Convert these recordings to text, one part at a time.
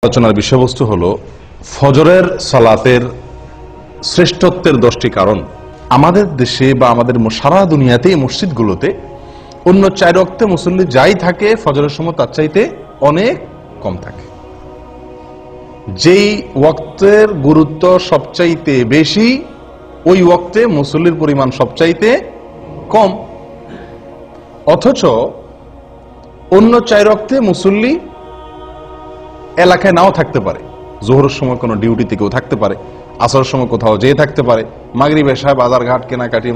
আলোচনার বিষয়বস্তু হলো ফজরের সালাতের শ্রেষ্ঠত্বের 10টি কারণ। আমাদের দেশে বা আমাদের সারা দুনিয়াতে মসজিদগুলোতে অন্য 4 ওয়াক্তে মুসল্লি যাই থাকে ফজরের সময় তার চাইতে অনেক কম থাকে। যেই ওয়াক্তের গুরুত্ব সবচাইতে বেশি ওই ওয়াক্তে মুসল্লির পরিমাণ সবচাইতে কম, অথচ অন্য 4 ওয়াক্তে মুসল্লি এলাকায় নাও থাকতে পারে। জোহরের সময় কোনো ডিউটিতে কেউ থাকতে পারে, আসরের সময় কোথাও যেয়ে থাকতে পারে, মাগরিব এশায় বাজারঘাট কেনাকাটি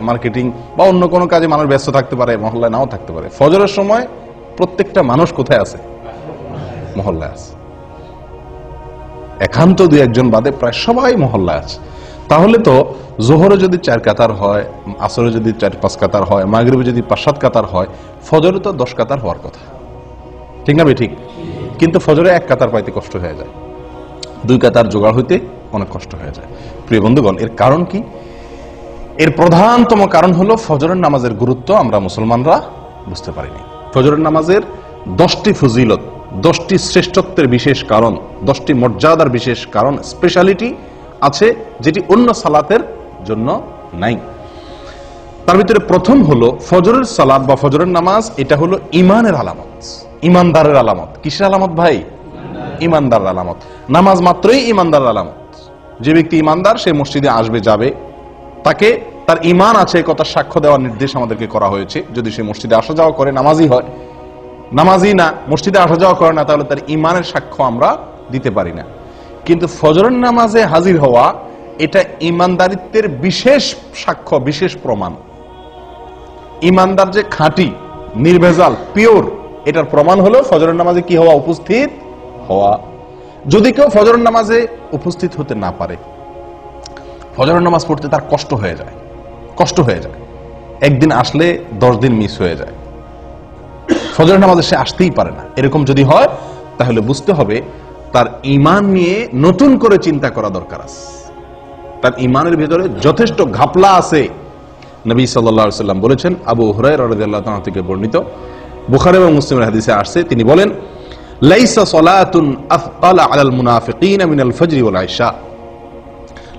মার্কেটিং বা অন্য কোনো কাজে মানুষ ব্যস্ত থাকতে পারে, মহল্লায় নাও থাকতে পারে। ফজরের সময় প্রত্যেকটা মানুষ কোথায় আছে? মহল্লায় আছে। একান্ত 2-1 বাদে প্রায় সবাই মহল্লায় আছে। তাহলে তো জোহরে যদি 4 কাতার হয়, আসরে যদি 4-5 কাতার হয়, মাগরিবে যদি 5-7 কাতার হয়, ফজরে তো 10 কাতার হওয়ার কথা, ঠিক না? ঠিক। কিন্তু ফজরে 1 কাতার পাইতে কষ্ট হয়ে যায়, 2 কাতার জোগাড় হইতে অনেক কষ্ট হয়ে যায়। প্রিয় বন্ধুগণ, এর কারণ কি? এর প্রধানতম কারণ হলো ফজরের নামাজের গুরুত্ব আমরা মুসলমানরা বুঝতে পারিনি। ফজরের নামাজের 10টি ফজিলত, 10টি শ্রেষ্ঠত্বের বিশেষ কারণ, 10টি মর্যাদার বিশেষ কারণ, স্পেশালিটি আছে যেটি অন্য সালাতের জন্য নাই। তার ভিতরে প্রথম হলো ফজরের সালাত বা ফজরের নামাজ, এটা হলো ঈমানের আলামত, ঈমানদারের আলামত। কিসের আলামত ভাই? ঈমানদারের আলামত। নামাজ মাত্রই ঈমানদারের আলামত। যে ব্যক্তি ঈমানদার সে মসজিদে আসবে, যাবে, তাকে তার ঈমান আছে কথা সাক্ষ্য দেওয়ার নির্দেশ আমাদেরকে করা হয়েছে। যদি সে মসজিদে আসা যাওয়া করে, নামাজি হয়, নামাজি না, মসজিদে আসা যাওয়া করে না, তাহলে তার ঈমানের সাক্ষ্য আমরা দিতে পারি না। কিন্তু ফজরের নামাজে হাজির হওয়া এটা ঈমানদারিত্বের বিশেষ সাক্ষ্য, বিশেষ প্রমাণ। ঈমানদার যে খাঁটি, নির্ভেজাল, পিওর, এটার প্রমাণ হলো ফজরের নামাজে কি হওয়া? উপস্থিত হওয়া। যদি কেউ ফজরের নামাজে উপস্থিত হতে না পারে, ফজরের নামাজ পড়তে তার কষ্ট হয়ে যায়, কষ্ট হয়ে যায়, একদিন আসলে 10 দিন মিস হয়ে যায়, ফজরের নামাজে সে আসতেই পারে না, এরকম যদি হয় তাহলে বুঝতে হবে তার ঈমান নিয়ে নতুন করে চিন্তা করা দরকার আছে। তার ঈমানের ভিতরে যথেষ্ট ঘাপলা আছে। নবী সাল্লাল্লাহু আলাইহি ওয়াসাল্লাম বলেছেন, আবু হুরায়রা রাদিয়াল্লাহু তাআলা থেকে বর্ণিত, বুখারী এবং মুসলিমের হাদিসে আসছে, তিনি বলেন, লাইসা সালাতুন আফকালা আলাল মুনাফিকিনা মিনাল ফজরি ওয়াল ইশা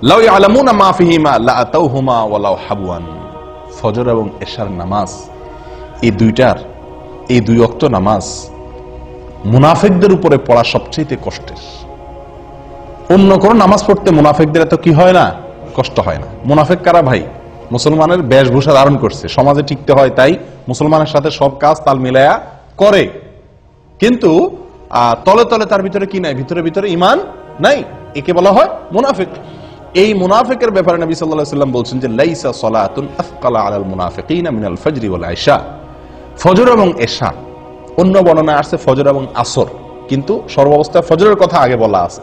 লাউ ইয়ালামুনা মা ফিহিমা লাআতাউহুমা ওয়ালাউ হাবওয়ান। ফজর এবং ইশার নামাজ, এই 2 ওয়াক্ত নামাজ মুনাফিকদের উপরে পড়া সবচেয়ে কষ্টের। অন্য কোন নামাজ পড়তে মুনাফিকদের এত কি হয় না? কষ্ট হয় না। মুনাফিক কারা ভাই? মুসলমানের বেশভূষা ধারণ করছে, সমাজে টিকতে হয় তাই মুসলমানের সাথে সব কাজ তাল মিলায়া করে, কিন্তু তলে তলে তার ভিতরে কি নাই? ভিতরে ভিতরে ঈমান নাই, একে বলা হয় মুনাফিক। এই মুনাফিকের ব্যাপারে নবী সাল্লাল্লাহু আলাইহি ওয়াসাল্লাম বলছেন যে লাইসা সালাতুন আফকালা আলাল মুনাফিকিনা মিনাল ফজরি ওয়াল ইশা। ফজর এবং ইশা, অন্য বর্ণনায় আসছে ফজর এবং আসর, কিন্তু সর্বাবস্থায় ফজরের কথা আগে বলা আছে।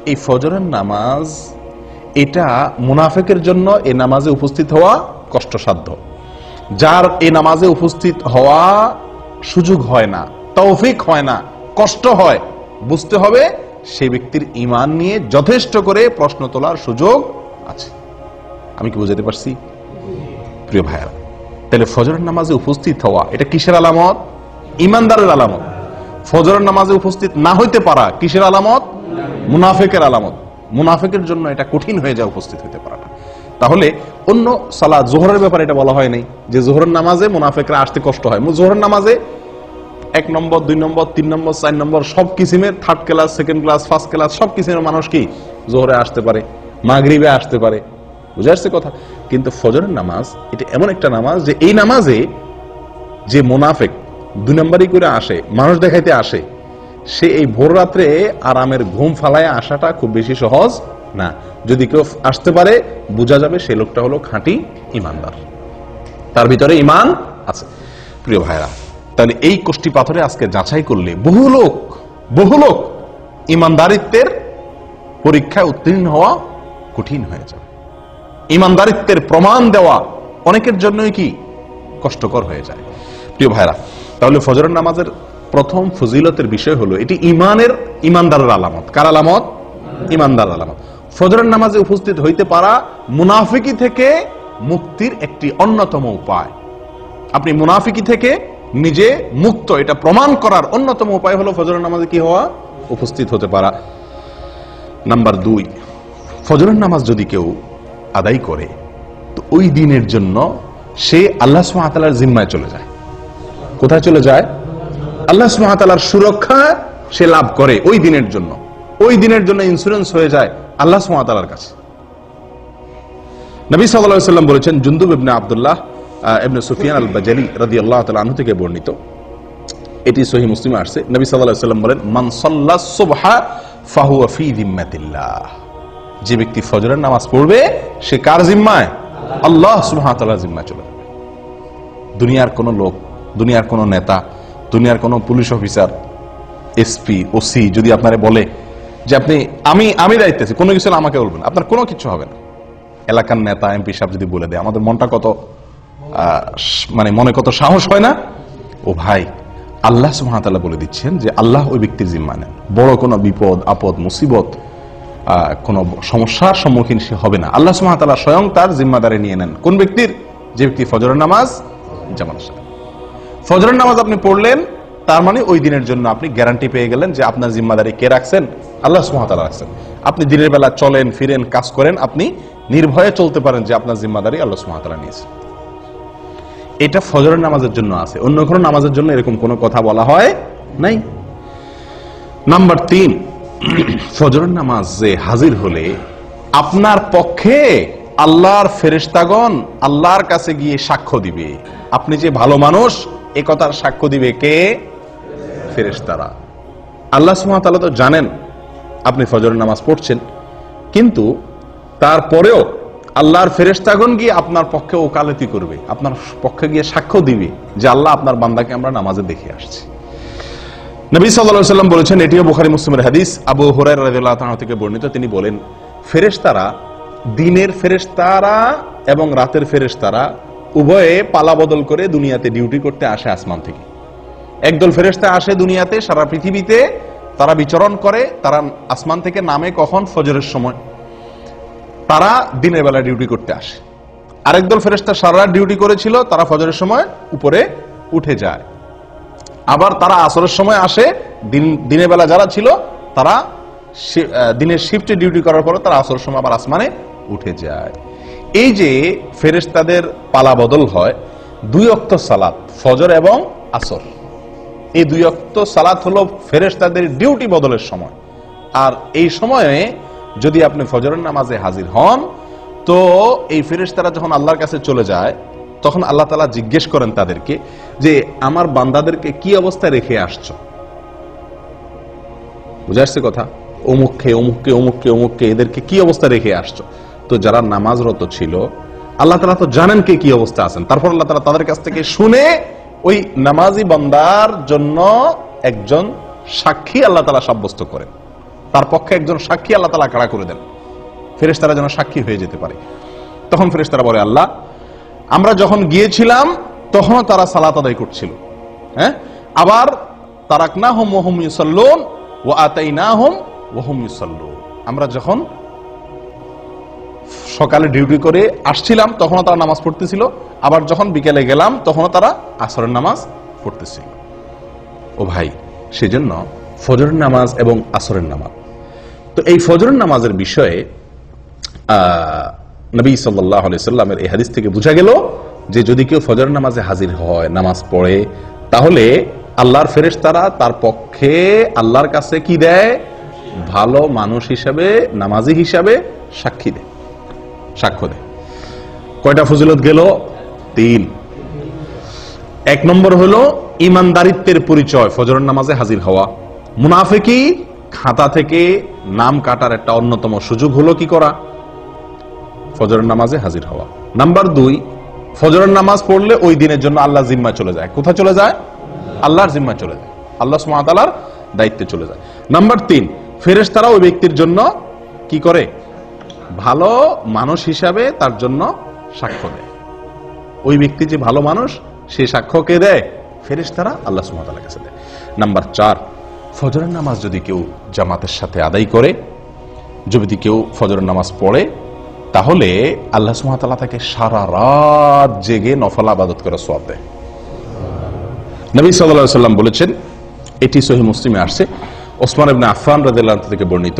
এই ফজরের নামাজ এটা মুনাফিকের জন্য এই নামাজে উপস্থিত হওয়া কষ্টসাধ্য। যার এই নামাজে উপস্থিত হওয়া সুযোগ হয় না, তৌফিক হয় না, কষ্ট হয়, বুঝতে হবে সেই ব্যক্তির ঈমান নিয়ে যথেষ্ট করে প্রশ্ন তোলার সুযোগ আছে। আমি কি বুঝাতে পারছি প্রিয় ভাইরা? তাহলে ফজরের নামাজে উপস্থিত হওয়া এটা কিসের আলামত? ঈমানদারের আলামত। ফজরের নামাজে উপস্থিত না হইতে পারা কিসের আলামত? মুনাফিকের আলামত। মুনাফিকের জন্য এটা কঠিন হয়ে যায় উপস্থিত হইতে পারাটা। তাহলে অন্য সালাত, জোহরের ব্যাপারে এটা বলা হয় নাই যে জোহরের নামাজে মুনাফিকরা আসতে কষ্ট হয়। জোহরের নামাজে 1 নম্বর, 2 নম্বর, 3 নম্বর, 4 নম্বর সব কিসিমের, 3rd class, 2nd class, 1st class সব কিসিমের মানুষ কি জোহরে আসতে পারে, মাগরিবে আসতে পারে, বুঝে আসছে কথা। কিন্তু ফজরের নামাজ এটা এমন একটা নামাজ যে এই নামাজে যে মুনাফিক 2 নম্বরই করে আসে, মানুষ দেখাইতে আসে, সে এই ভোর রাত্রে আরামের ঘুম ফালায় আসাটা খুব বেশি সহজ না। যদি কেউ আসতে পারে বোঝা যাবে সে লোকটা হলো খাঁটি ঈমানদার, তার ভিতরে ঈমান আছে। প্রিয় ভাইরা, তাহলে এই কোষ্টি পাথরে আজকে যাচাই করলে বহু লোক ঈমানদারিত্বের পরীক্ষায় উত্তীর্ণ হওয়া কঠিন হয়ে যাবে। ঈমানদারিত্বের প্রমাণ দেওয়া অনেকের জন্যই কি কষ্টকর হয়ে যায়। প্রিয় ভাইরা, তাহলে ফজরের নামাজের প্রথম ফজিলতের বিষয় হলো এটি ঈমানদারের আলামত। কার আলামত? ঈমানদারের আলামত। ফজরের নামাজে উপস্থিত হইতে পারা মুনাফিকি থেকে মুক্তির একটি অন্যতম উপায়। আপনি মুনাফিকি থেকে নিজে মুক্ত, এটা প্রমাণ করার অন্যতম উপায় হলো ফজরের নামাজে কি হওয়া? উপস্থিত হতে পারা। নাম্বার 2, ফজরের নামাজ যদি কেউ আদায় করে তো ওই দিনের জন্য সে আল্লাহ সুবহানাহু ওয়া তাআলার জিম্মায় চলে যায়। কোথায় চলে যায়? আল্লাহ সুবহানাহু ওয়া তাআলার সুরক্ষা সে লাভ করে ওই দিনের জন্য। ওই দিনের জন্য ইন্স্যুরেন্স হয়ে যায় আল্লাহ সুবহানাহু ওয়া তাআলার কাছে। নবী সাল্লাল্লাহু আলাইহি ওয়াসাল্লাম বলেছেন, জুনদুব ইবনে আব্দুল্লাহ ইবনে সুফিয়ান আল-বাজালি রাদিয়াল্লাহু তাআলা আনহু থেকে বর্ণিত, এটি সহিহ মুসলিমে আসছে। নবী সাল্লাল্লাহু আলাইহি ওয়াসাল্লাম বলেন, মান সাল্লাস সুবহা ফাহুয়া ফি যিম্মাতিল্লাহ। যে ব্যক্তি ফজরের নামাজ পড়বে সে কার জিম্মায়? আল্লাহ সুবহানাহু ওয়া তাআলার জিম্মায় চলে যাবে। দুনিয়ার কোন লোক, দুনিয়ার কোন নেতা, দুনিয়ার কোন পুলিশ অফিসার, এসপি, ওসি যদি আপনারে বলে যে আপনি আমি দায়িত্বে আছি, কোনো কিছু আমাকে বলবেন, আপনার কোনো কিছু হবে না। এলাকার নেতা, এমপি সাহেব যদি বলে দেয়, আমাদের মনটা কত মনে কত সাহস হয় না? ও ভাই, আল্লাহ সুবহানাহু ওয়া তাআলা বলে দিচ্ছেন যে আল্লাহ ওই ব্যক্তির জিম্মা নেন। বড় কোনো বিপদ আপদ মুসিবত কোন সমস্যার সম্মুখীন সে হবে না। আল্লাহ সুবহানাহু ওয়া তাআলা স্বয়ং তার জিম্মাদারি নিয়ে নেন। কোন ব্যক্তির? যে ব্যক্তি ফজরের নামাজ জামাতের সাথে। ফজরের নামাজ আপনি পড়লেন, তার মানে ওই দিনের জন্য আপনি গ্যারান্টি পেয়ে গেলেন যে আপনার জিম্মাদারি কে রাখছেন? আল্লাহ সুবহানাহু ওয়া তাআলা রাখছেন। আপনি দিনের বেলা চলেন ফিরেন কাজ করেন, আপনি নির্ভয়ে চলতে পারেন যে আপনার জিম্মাদারি আল্লাহ সুবহানাহু ওয়া তাআলা নিয়েছেন। এটা ফজরের নামাজের জন্য আছে, অন্য কোনো নামাজের জন্য এরকম কোনো কথা বলা হয় নাই। নাম্বার 3, ফজরের নামাজে হাজির হলে আপনার পক্ষে আল্লাহর ফেরেশতাগণ আল্লাহর কাছে গিয়ে সাক্ষ্য দিবে আপনি যে ভালো মানুষ, এ কথার সাক্ষ্য দিবে কে? ফেরেশতারা। আল্লাহ সুবহানাহু ওয়া তাআলা তো জানেন আপনি ফজরের নামাজ পড়ছেন, কিন্তু তারপরেও আল্লাহর ফেরেশতাগণ গিয়ে আপনার পক্ষে ওকালতি করবে, আপনার পক্ষে গিয়ে সাক্ষ্য দিবে যে আল্লাহ আপনার বান্দাকে আমরা নামাজে দেখে আসছি। নবী সাল্লাল্লাহু আলাইহি ওয়াসাল্লাম বলেছেন, এটিও বুখারী মুসলিমের হাদিস, আবু হুরায়রা রাদিয়াল্লাহু তাআলা থেকে বর্ণিত, তিনি বলেন, ফেরেশতারা, দিনের ফেরেশতারা এবং রাতের ফেরেশতারা উভয়ে পালা বদল করে দুনিয়াতে ডিউটি করতে আসে আসমান থেকে। একদল ফেরেশতা আসে দুনিয়াতে, সারা পৃথিবীতে তারা বিচরণ করে, তারা আসমান থেকে নামে কখন? ফজরের সময়। তারা দিনের বেলা ডিউটি করতে আসে। আরেকদল ফেরেশতা সারা রাত ডিউটি করেছিল, তারা ফজরের সময় উপরে উঠে যায়। আবার তারা আসরের সময় আসে, দিনের বেলা যারা ছিল তারা দিনের শিফটে ডিউটি করার পরে তারা আসরের সময় আবার আসমানে উঠে যায়। এই যে ফেরেশতাদের পালা বদল হয়, 2 ওয়াক্ত সালাত, ফজর এবং আসর, এই 2 ওয়াক্ত সালাত হলো ফেরেশতাদের ডিউটি বদলের সময়। আর এই সময়ে যদি আপনি ফজরের নামাজে হাজির হন, তো এই ফেরেশতারা যখন আল্লাহর কাছে চলে যায়, তখন আল্লাহ তাআলা জিজ্ঞেস করেন তাদেরকে যে আমার বান্দাদেরকে কি অবস্থায় রেখে আসছো? বুঝে আসছে কথা? অমুককে অমুককে অমুককে অমুককে এদেরকে কি অবস্থায় রেখে আসছো? তো যারা নামাজরত ছিল, আল্লাহ তাআলা তো জানেন কে কি অবস্থা আছেন। তারপর আল্লাহ তাআলা তাদের কাছ থেকে শুনে ওই নামাজি বান্দার জন্য একজন সাক্ষী আল্লাহ তাআলা সাব্যস্ত করেন, তার পক্ষে একজন সাক্ষী আল্লাহ তাআলা খাড়া করে দেন, ফেরেশতারা যেন সাক্ষী হয়ে যেতে পারে। তখন ফেরেশতারা বলে, আল্লাহ, আমরা যখন গিয়েছিলাম তখন তারা সালাত আদায় করছিল, হ্যাঁ, আবার তারাকনাহুম ওয়া হুম ইউসাল্লুন ওয়া আতাইনাহুম ওয়া হুম ইউসাল্লুন। আমরা যখন সকালে ডিউটি করে আসছিলাম তখনও তারা নামাজ পড়তেছিল, আবার যখন বিকেলে গেলাম তখনও তারা আসরের নামাজ পড়তেছিল। ও ভাই, সেজন্য ফজরের নামাজ এবং আসরের নামাজ, তো এই ফজরের নামাজের বিষয়ে নবী সাল্লাল্লাহু আলাইহি সাল্লামের এই হাদিস থেকে বোঝা গেল যে যদি কেউ ফজরের নামাজে হাজির হয়, নামাজ পড়ে, তাহলে আল্লাহর ফেরেশতারা তার পক্ষে আল্লাহর কাছে কি দেয়? ভালো মানুষ হিসাবে, নামাজি হিসাবে সাক্ষী দেয়, সাক্ষ্য দেয়। কয়টা ফজিলত গেল? 3। 1 নম্বর হলো ইমানদারিত্বের পরিচয় ফজরের নামাজে হাজির হওয়া। মুনাফিকি খাতা থেকে নাম কাটার একটা অন্যতম সুযোগ হলো কি করা? ফজরের নামাজে হাজির হওয়া। নাম্বার 2, ফজরের নামাজ পড়লে ওই দিনের জন্য আল্লাহর জিম্মায় চলে যায়। কোথায় চলে যায়? আল্লাহর জিম্মায় চলে যায়, আল্লাহ সুবহানাহু ওয়া তাআলার দায়িত্বে চলে যায়। নাম্বার 3, ফেরেশতারা ওই ব্যক্তির জন্য কি করে? ভালো মানুষ হিসাবে তার জন্য সাক্ষ্য দেয়। ওই ব্যক্তি যে ভালো মানুষ, সে সাক্ষ্য কে দেয়? ফেরেশতারা আল্লাহ সুবহানাহু ওয়া তাআলার কাছে দেয়। নাম্বার 4, ফজরের নামাজ যদি কেউ জামাতের সাথে আদায় করে, যদি কেউ ফজরের নামাজ পড়ে, তাহলে আল্লাহ সুবহানাহু ওয়া তাআলা তাকে সারা রাত জেগে নফল ইবাদত করার সওয়াব দেয়। নবী সাল্লাল্লাহু আলাইহি ওয়াসাল্লাম বলেছেন, এটি সহিহ মুসলিমে আসছে, ওসমান ইবনে আফফান রাদিয়াল্লাহু আনহু থেকে বর্ণিত,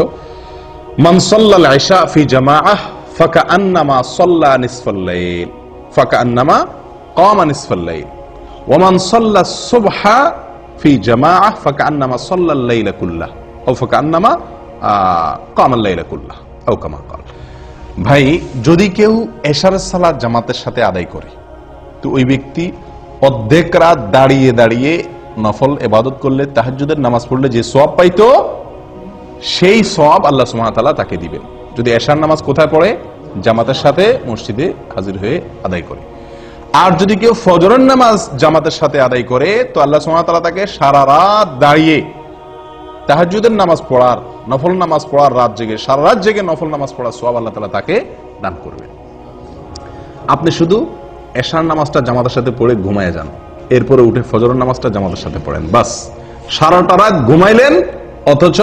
মান সাল্লাল ইশা ফি জামাআহ ফাকান্নামা সাল্লা নিসফাল লাইল ফাকান্নামা কামা নিসফাল লাইল ওয়া মান সাল্লা সুবহা ফি জামাআহ ফাকান্নামা সাল্লাল লাইলা কুল্লাহ আও ফাকান্নামা কামাল লাইলা কুল্লাহ আও কামা ক্বাল। ভাই, যদি কেউ এশারের সালাত জামাতের সাথে আদায় করে তো ওই ব্যক্তি অর্ধেক রাত দাঁড়িয়ে দাঁড়িয়ে নফল ইবাদত করলে, তাহাজ্জুদের নামাজ পড়লে যে সওয়াব পাইতো সেই সওয়াব আল্লাহ সুবহানাহু ওয়া তাআলা তাকে দিবেন। যদি এশার নামাজ কোথায় পড়ে? জামাতের সাথে মসজিদে হাজির হয়ে আদায় করে। আর যদি কেউ ফজরের নামাজ জামাতের সাথে আদায় করে তো আল্লাহ সুবহানাহু ওয়া তাআলা তাকে সারা রাত দাঁড়িয়ে তাহাজ্জুদের নামাজ পড়ার, নফল নামাজ পড়ার, রাত জেগে সারা রাত জেগে নফল নামাজ পড়ার সওয়াব আল্লাহ তাআলা তাকে দান করবেন। আপনি শুধু এশার নামাজটা জামাতের সাথে পড়ে ঘুমায় যান, এরপরে উঠে ফজরের নামাজটা জামাতের সাথে পড়েন, বাস সারাটা রাত ঘুমাইলেন, অথচ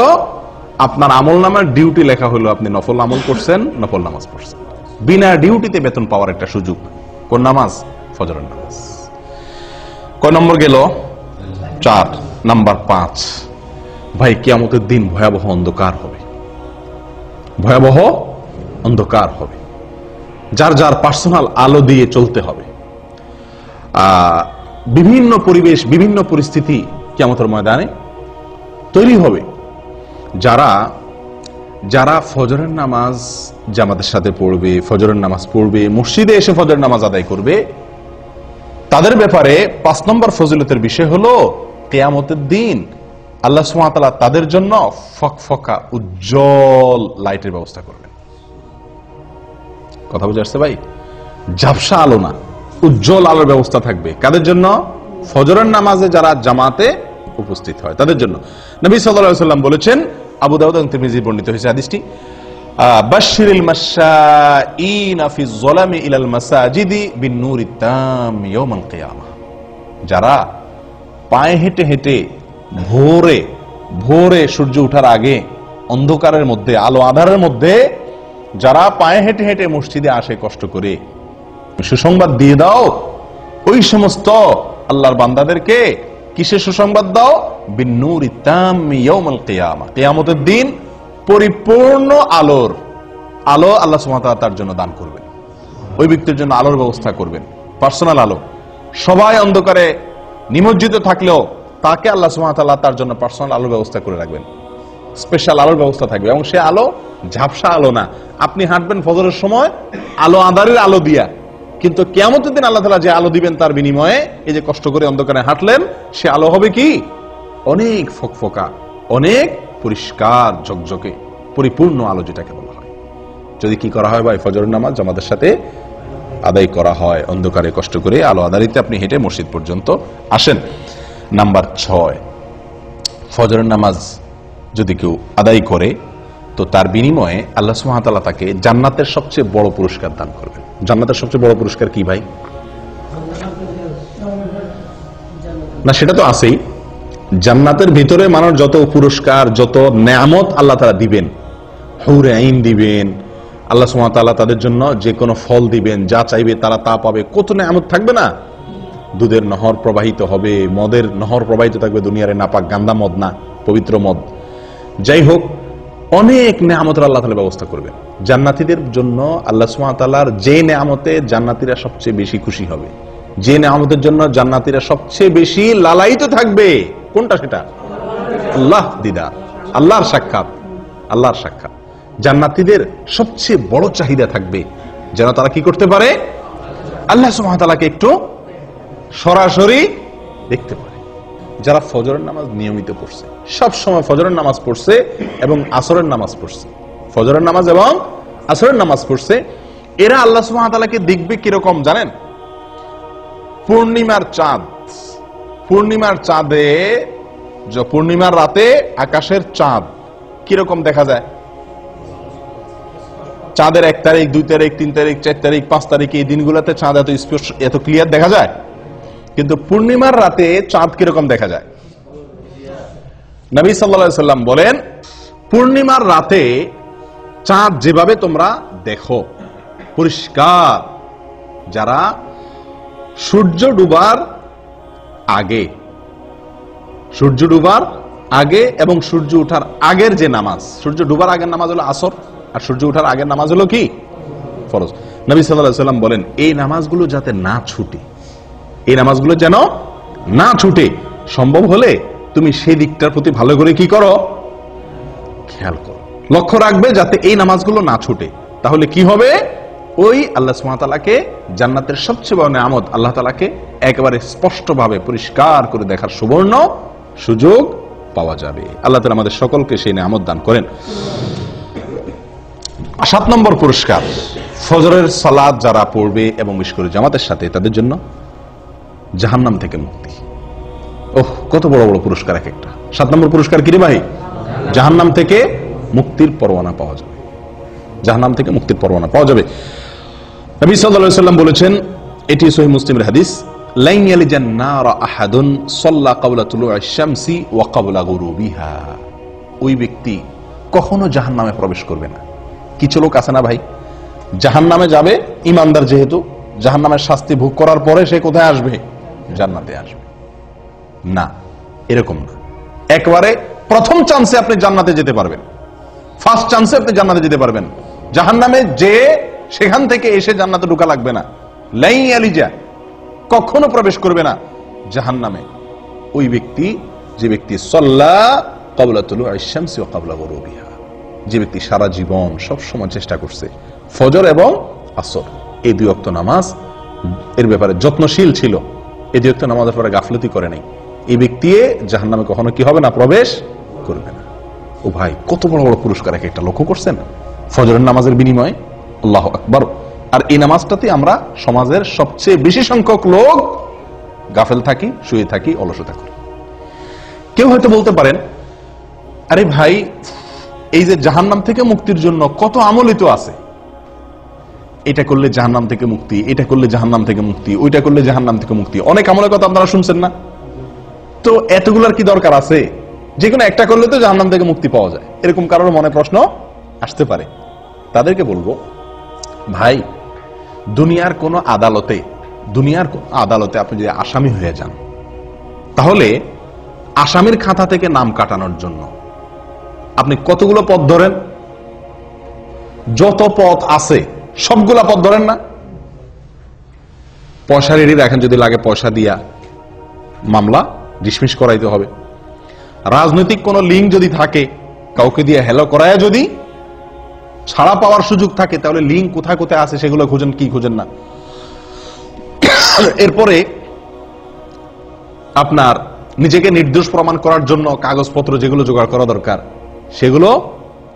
আপনার আমলনামার ডিউটি লেখা হলো আপনি নফল আমল করছেন, নফল নামাজ পড়ছেন। বিনা ডিউটিতে বেতন পাওয়ার একটা সুযোগ। কোন নামাজ? ফজরের নামাজ। কয় নম্বর গেল? 4 নাম্বার 5। ভাই, কিয়ামতের দিন ভয়াবহ অন্ধকার হবে, ভয়াবহ অন্ধকার হবে। যার যার পার্সোনাল আলো দিয়ে চলতে হবে। বিভিন্ন পরিবেশ, বিভিন্ন পরিস্থিতি কিয়ামতের ময়দানে তৈরি হবে। যারা যারা ফজরের নামাজ জামাতের সাথে পড়বে, ফজরের নামাজ পড়বে, মসজিদে এসে ফজরের নামাজ আদায় করবে, তাদের ব্যাপারে 5 নম্বর ফজিলতের বিষয় হলো কিয়ামতের দিন আল্লাহ সুবহানাহু ওয়া তাআলা তাদের জন্য ফকফকা উজ্জ্বল লাইটের ব্যবস্থা করবেন। কথা বুঝে আসছে ভাই? ঝাপসা আলো না, উজ্জ্বল আলোর ব্যবস্থা থাকবে। কাদের জন্য? ফজরের নামাজে যারা জামাতে উপস্থিত হয় তাদের জন্য। নবী সাল্লাল্লাহু আলাইহি ওয়াসাল্লাম বলেছেন, আবু দাউদ এবং তিরমিজি বর্ণিত হয়েছে হাদিসটি, বাশশিরিল মাশাঈনা ফিজ যালামি ইলাল মাসাজিদি বিন-নূরিত তাম ইয়াউমাল কিয়ামাহ। যারা পায়ে হেঁটে হেঁটে ভোরে ভোরে সূর্য ওঠার আগে অন্ধকারের মধ্যে, আলো আঁধারের মধ্যে যারা পায়ে হেঁটে হেঁটে মসজিদে আসে কষ্ট করে, সুসংবাদ দিয়ে দাও ওই সমস্ত আল্লাহর বান্দাদেরকে। কিসের সুসংবাদ দাও? বিন-নূরিত তাম ইয়াউমাল কিয়ামাহ, কিয়ামতের দিন পরিপূর্ণ আলোর আলো আল্লাহ সুবহানাহু ওয়া তাআলা তার জন্য দান করবেন। ওই ব্যক্তির জন্য আলোর ব্যবস্থা করবেন, পার্সোনাল আলো। সবাই অন্ধকারে নিমজ্জিত থাকলেও তাকে আল্লাহ সুবহানাহু ওয়া তাআলা তার জন্য পার্সোনাল আলোর ব্যবস্থা করে রাখবেন, স্পেশাল আলোর ব্যবস্থা থাকবে। এবং সে আলো ঝাপসা আলো না। আপনি হাঁটবেন ফজরের সময় আলো আঁধারের আলো দিয়া, কিন্তু কিয়ামতের দিন আল্লাহ তাআলা যে আলো দিবেন তার বিনিময়ে এই যে কষ্ট করে অন্ধকারে হাঁটলেন, সে আলো হবে কি? অনেক ফকফকা, অনেক পরিষ্কার ঝকঝকে পরিপূর্ণ আলো, যেটাকে বলা হয়। যদি কি করা হয় ভাই? ফজরের নামাজ জামাতের সাথে আদায় করা হয়, অন্ধকারে কষ্ট করে আলো আঁধারিতে আপনি হেঁটে মসজিদ পর্যন্ত আসেন। নাম্বার 6, ফজরের নামাজ যদি কেউ আদায় করে তো তার বিনিময়ে আল্লাহ সুবহানাহু ওয়া তাআলা তাকে জান্নাতের সবচেয়ে বড় পুরস্কার দান করবেন। জান্নাতের সবচেয়ে বড় পুরস্কার কি ভাই? না, সেটা তো আছেই। জান্নাতের ভিতরে মানুষ যত পুরস্কার, যত নেয়ামত আল্লাহ তাআলা দিবেন, হুরে আইন দিবেন, আল্লাহ সুবহানাহু ওয়া তাআলা তাদের জন্য যে কোনো ফল দিবেন, যা চাইবে তারা তা পাবে। কত নেয়ামত থাকবে না? দুধের নহর প্রবাহিত হবে, মদের নহর প্রবাহিত থাকবে, দুনিয়ারে নাপাক গান্দা মদ না, পবিত্র মদ। যাই হোক, অনেক নেয়ামতের আল্লাহ তাআলা ব্যবস্থা করবেন জান্নাতীদের জন্য। আল্লাহ সুবহানাহু ওয়া তাআলার যে নেয়ামতে জান্নাতীরা সবচেয়ে বেশি খুশি হবে, যে নেয়ামতের জন্য জান্নাতীরা সবচেয়ে বেশি লালায়িত থাকবে, কোনটা সেটা? আল্লাহ দিদার, আল্লাহর সাক্ষাৎ, আল্লাহর সাক্ষাৎ। জান্নাতীদের সবচেয়ে বড় চাহিদা থাকবে যেন তারা কি করতে পারে? আল্লাহ সুবহানাহু ওয়া তাআলাকে একটু সরাসরি দেখতে পারে। যারা ফজরের নামাজ নিয়মিত পড়ছে, সব সময় ফজরের নামাজ পড়ছে এবং আসরের নামাজ পড়ছে, ফজরের নামাজ এবং আসরের নামাজ পড়ছে, এরা আল্লাহ সুবহানাহু ওয়া তাআলাকে দেখবে কিরকম জানেন? পূর্ণিমার চাঁদ, পূর্ণিমার চাঁদে, পূর্ণিমার রাতে আকাশের চাঁদ কিরকম দেখা যায়? চাঁদের 1 তারিখ, 2 তারিখ, 3 তারিখ, 4 তারিখ, 5 তারিখ এই দিনগুলোতে চাঁদ এত স্পষ্ট, এত ক্লিয়ার দেখা যায়। কিন্তু পূর্ণিমার রাতে চাঁদ কিরকম দেখা যায়? নবী সাল্লাল্লাহু আলাইহি সাল্লাম বলেন, পূর্ণিমার রাতে চাঁদ যেভাবে তোমরা দেখো পরিষ্কার, যারা সূর্য ডুবার আগে, সূর্য ডুবার আগে এবং সূর্য ওঠার আগের যে নামাজ, সূর্য ডুবার আগের নামাজ হলো আসর, আর সূর্য ওঠার আগের নামাজ হলো কি? ফরজ। নবী সাল্লাল্লাহু আলাইহি ওয়াসাল্লাম বলেন এই নামাজগুলো যাতে না ছুটে, এই নামাজগুলো যেন না ছুটে, সম্ভব হলে তুমি সেই দিকটার প্রতি ভালো করে কি করো, খেয়াল করো, লক্ষ্য রাখবে যাতে এই নামাজগুলো না ছুটে। তাহলে কি হবে? ওই আল্লাহ সুবহানাহু ওয়া তাআলাকে, জান্নাতের সবচেয়ে বড় নিয়ামত আল্লাহ তাআলাকে একেবারে স্পষ্টভাবে পরিষ্কার করে দেখার সুবর্ণ সুযোগ পাওয়া যাবে। আল্লাহ তাআলা আমাদের সকলকে সেই নিয়ামত দান করেন। 7 নম্বর পুরস্কার, ফজরের সালাত যারা পড়বে এবং বিশেষ করে জামাতের সাথে, তাদের জন্য জাহান্নাম থেকে মুক্তি। ওহ, কত বড় বড় পুরস্কার এক একটা। 7 নম্বর পুরস্কার কি রে ভাই? জাহান্নাম থেকে মুক্তির পরোয়ানা পাওয়া যাবে, জাহান্নাম থেকে মুক্তির পরোয়ানা পাওয়া যাবে। নবী সাল্লাল্লাহু আলাইহি ওয়াসাল্লাম বলেছেন, এটি সহিহ মুসলিমের হাদিস, লাইন ইয়ালিজান নার আহাদুন সাল্লা ক্বাবলা তুলুইশ শামসি ওয়া ক্বাবলা গুরুবিহা। ওই ব্যক্তি কখনো জাহান্নামে প্রবেশ করবে না। কিছু লোক আছে না ভাই, জাহান্নামে যাবে, ইমানদার যেহেতু, জাহান্নামের শাস্তি ভোগ করার পরে সে কোথায় আসবে? জান্নাতে আসবে। না, এরকম না। একবারে প্রথম চান্সে আপনি জান্নাতে যেতে পারবেন, ফার্স্ট চান্সে আপনি জান্নাতে যেতে পারবেন। জাহান্নামে যে সেখান থেকে এসে জান্নাতে ঢোকা লাগবে না। লাই আলিজা, কখনো প্রবেশ করবে না জাহান্নামে ওই ব্যক্তি, যে ব্যক্তি সাল্লা ক্বাবলা তুলুইশ শামসি ওয়া ক্বাবলা গুরুবিহা, যে ব্যক্তি সারা জীবন সব সময় চেষ্টা করছে ফজর এবং আসর এই 2 ওয়াক্ত নামাজ এর ব্যাপারে যত্নশীল ছিল, এই 2 ওয়াক্ত নামাজের পরে গাফলতি করে নাই, এই ব্যক্তি জাহান্নামে কখনো কি হবে না? প্রবেশ করবে না। ও ভাই, কত বড় বড় পুরস্কার এক একটা, লক্ষ্য করছেন? ফজরের নামাজের বিনিময়ে, আল্লাহু আকবার। আর এই নামাজটাতে আমরা সমাজের সবচেয়ে বেশি সংখ্যক লোক গাফেল থাকি, শুয়ে থাকি, অলসতা করি। কেউ হয়তো বলতে পারেন, আরে ভাই, এই যে জাহান্নাম থেকে মুক্তির জন্য কত আমলই তো আছে, এটা করলে জাহান্নাম থেকে মুক্তি, এটা করলে জাহান্নাম থেকে মুক্তি, ওইটা করলে জাহান্নাম থেকে মুক্তি, অনেক আমলের কথা আপনারা শুনছেন না? তো এতগুলার কি দরকার আছে? যে কোনো একটা করলে তো জাহান্নাম থেকে মুক্তি পাওয়া যায়, এরকম কারোর মনে প্রশ্ন আসতে পারে। তাদেরকে বলবো, ভাই, দুনিয়ার কোন আদালতে আপনি যদি আসামি হয়ে যান, তাহলে আসামির খাতা থেকে নাম কাটানোর জন্য আপনি কতগুলো পথ ধরেন? যত পথ আছে সবগুলা পথ ধরেন না? পয়সা রেডি রাখেন, যদি লাগে পয়সা দিয়া মামলা ডিসমিস করাইতে হবে। রাজনৈতিক কোন লিঙ্ক যদি থাকে, কাউকে দিয়ে হেলো করায় যদি ছাড়া পাওয়ার সুযোগ থাকে, তাহলে লিঙ্ক কোথায় কোথায় আছে সেগুলো খুঁজেন, কি খুঁজেন না? এরপরে আপনার নিজেকে নির্দোষ প্রমাণ করার জন্য কাগজপত্র যেগুলো জোগাড় করা দরকার সেগুলো